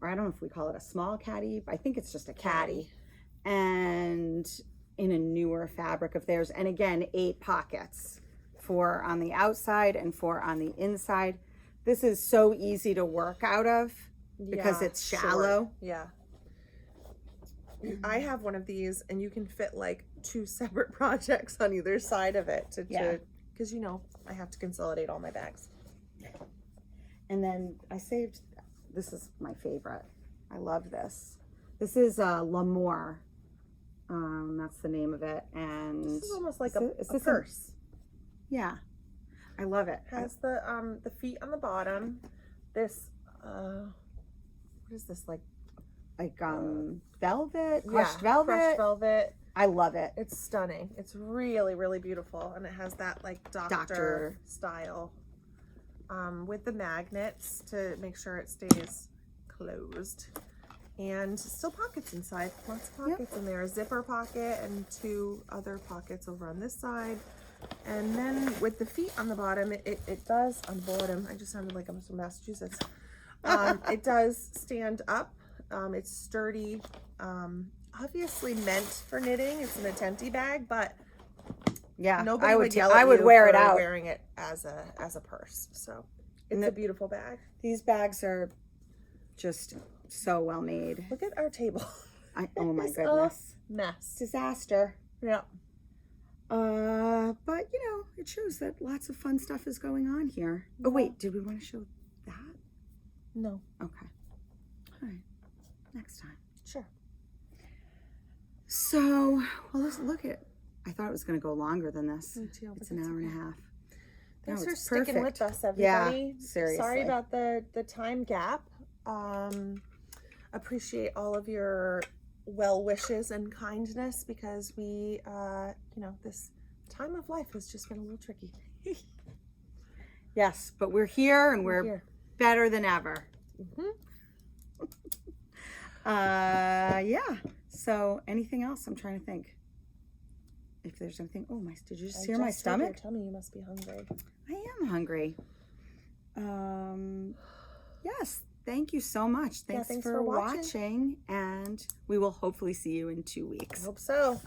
I don't know if we call it a small caddy. I think it's just a caddy. And in a newer fabric of theirs. And again, 8 pockets. 4 on the outside and 4 on the inside. This is so easy to work out of because it's shallow. Yeah. I have one of these, and you can fit like 2 separate projects on either side of it because you know I have to consolidate all my bags. And then I saved, this is my favorite. I love this. This is L'Amour. That's the name of it. And this is almost like a purse. Yeah, I love it. Has the feet on the bottom. This what is this like velvet, crushed velvet. Crushed velvet. I love it. It's stunning. It's really, really beautiful, and it has that like doctor style with the magnets to make sure it stays closed. And still pockets inside. Lots of pockets in there. A zipper pocket and 2 other pockets over on this side. And then with the feet on the bottom, it does, on the bottom, I just sounded like I'm from Massachusetts. It does stand up. It's sturdy. Obviously meant for knitting. It's an Attenti bag, but nobody would yell at I would you wear for it out wearing it as a purse. So it's a beautiful bag. These bags are just so well made. Look at our table. Oh my goodness. Mess. Disaster. Yeah. But you know, it shows that lots of fun stuff is going on here. Oh wait, did we want to show that? No. Okay. All right. Next time. Sure. So, well, let's look at. I thought it was going to go longer than this. Me too. It's an hour and a half. Thanks for sticking with us, everybody. Yeah, seriously. Sorry about the time gap. Appreciate all of your well wishes and kindness because we, you know, this time of life has just been a little tricky. Yes, but we're here and we're better than ever. Yeah. So anything else? I'm trying to think. If there's anything. Oh, did you just hear my stomach? Tell me you must be hungry. I am hungry. Yes. Thank you so much. Thanks for watching. And we will hopefully see you in 2 weeks. I hope so.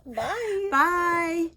Bye. Bye.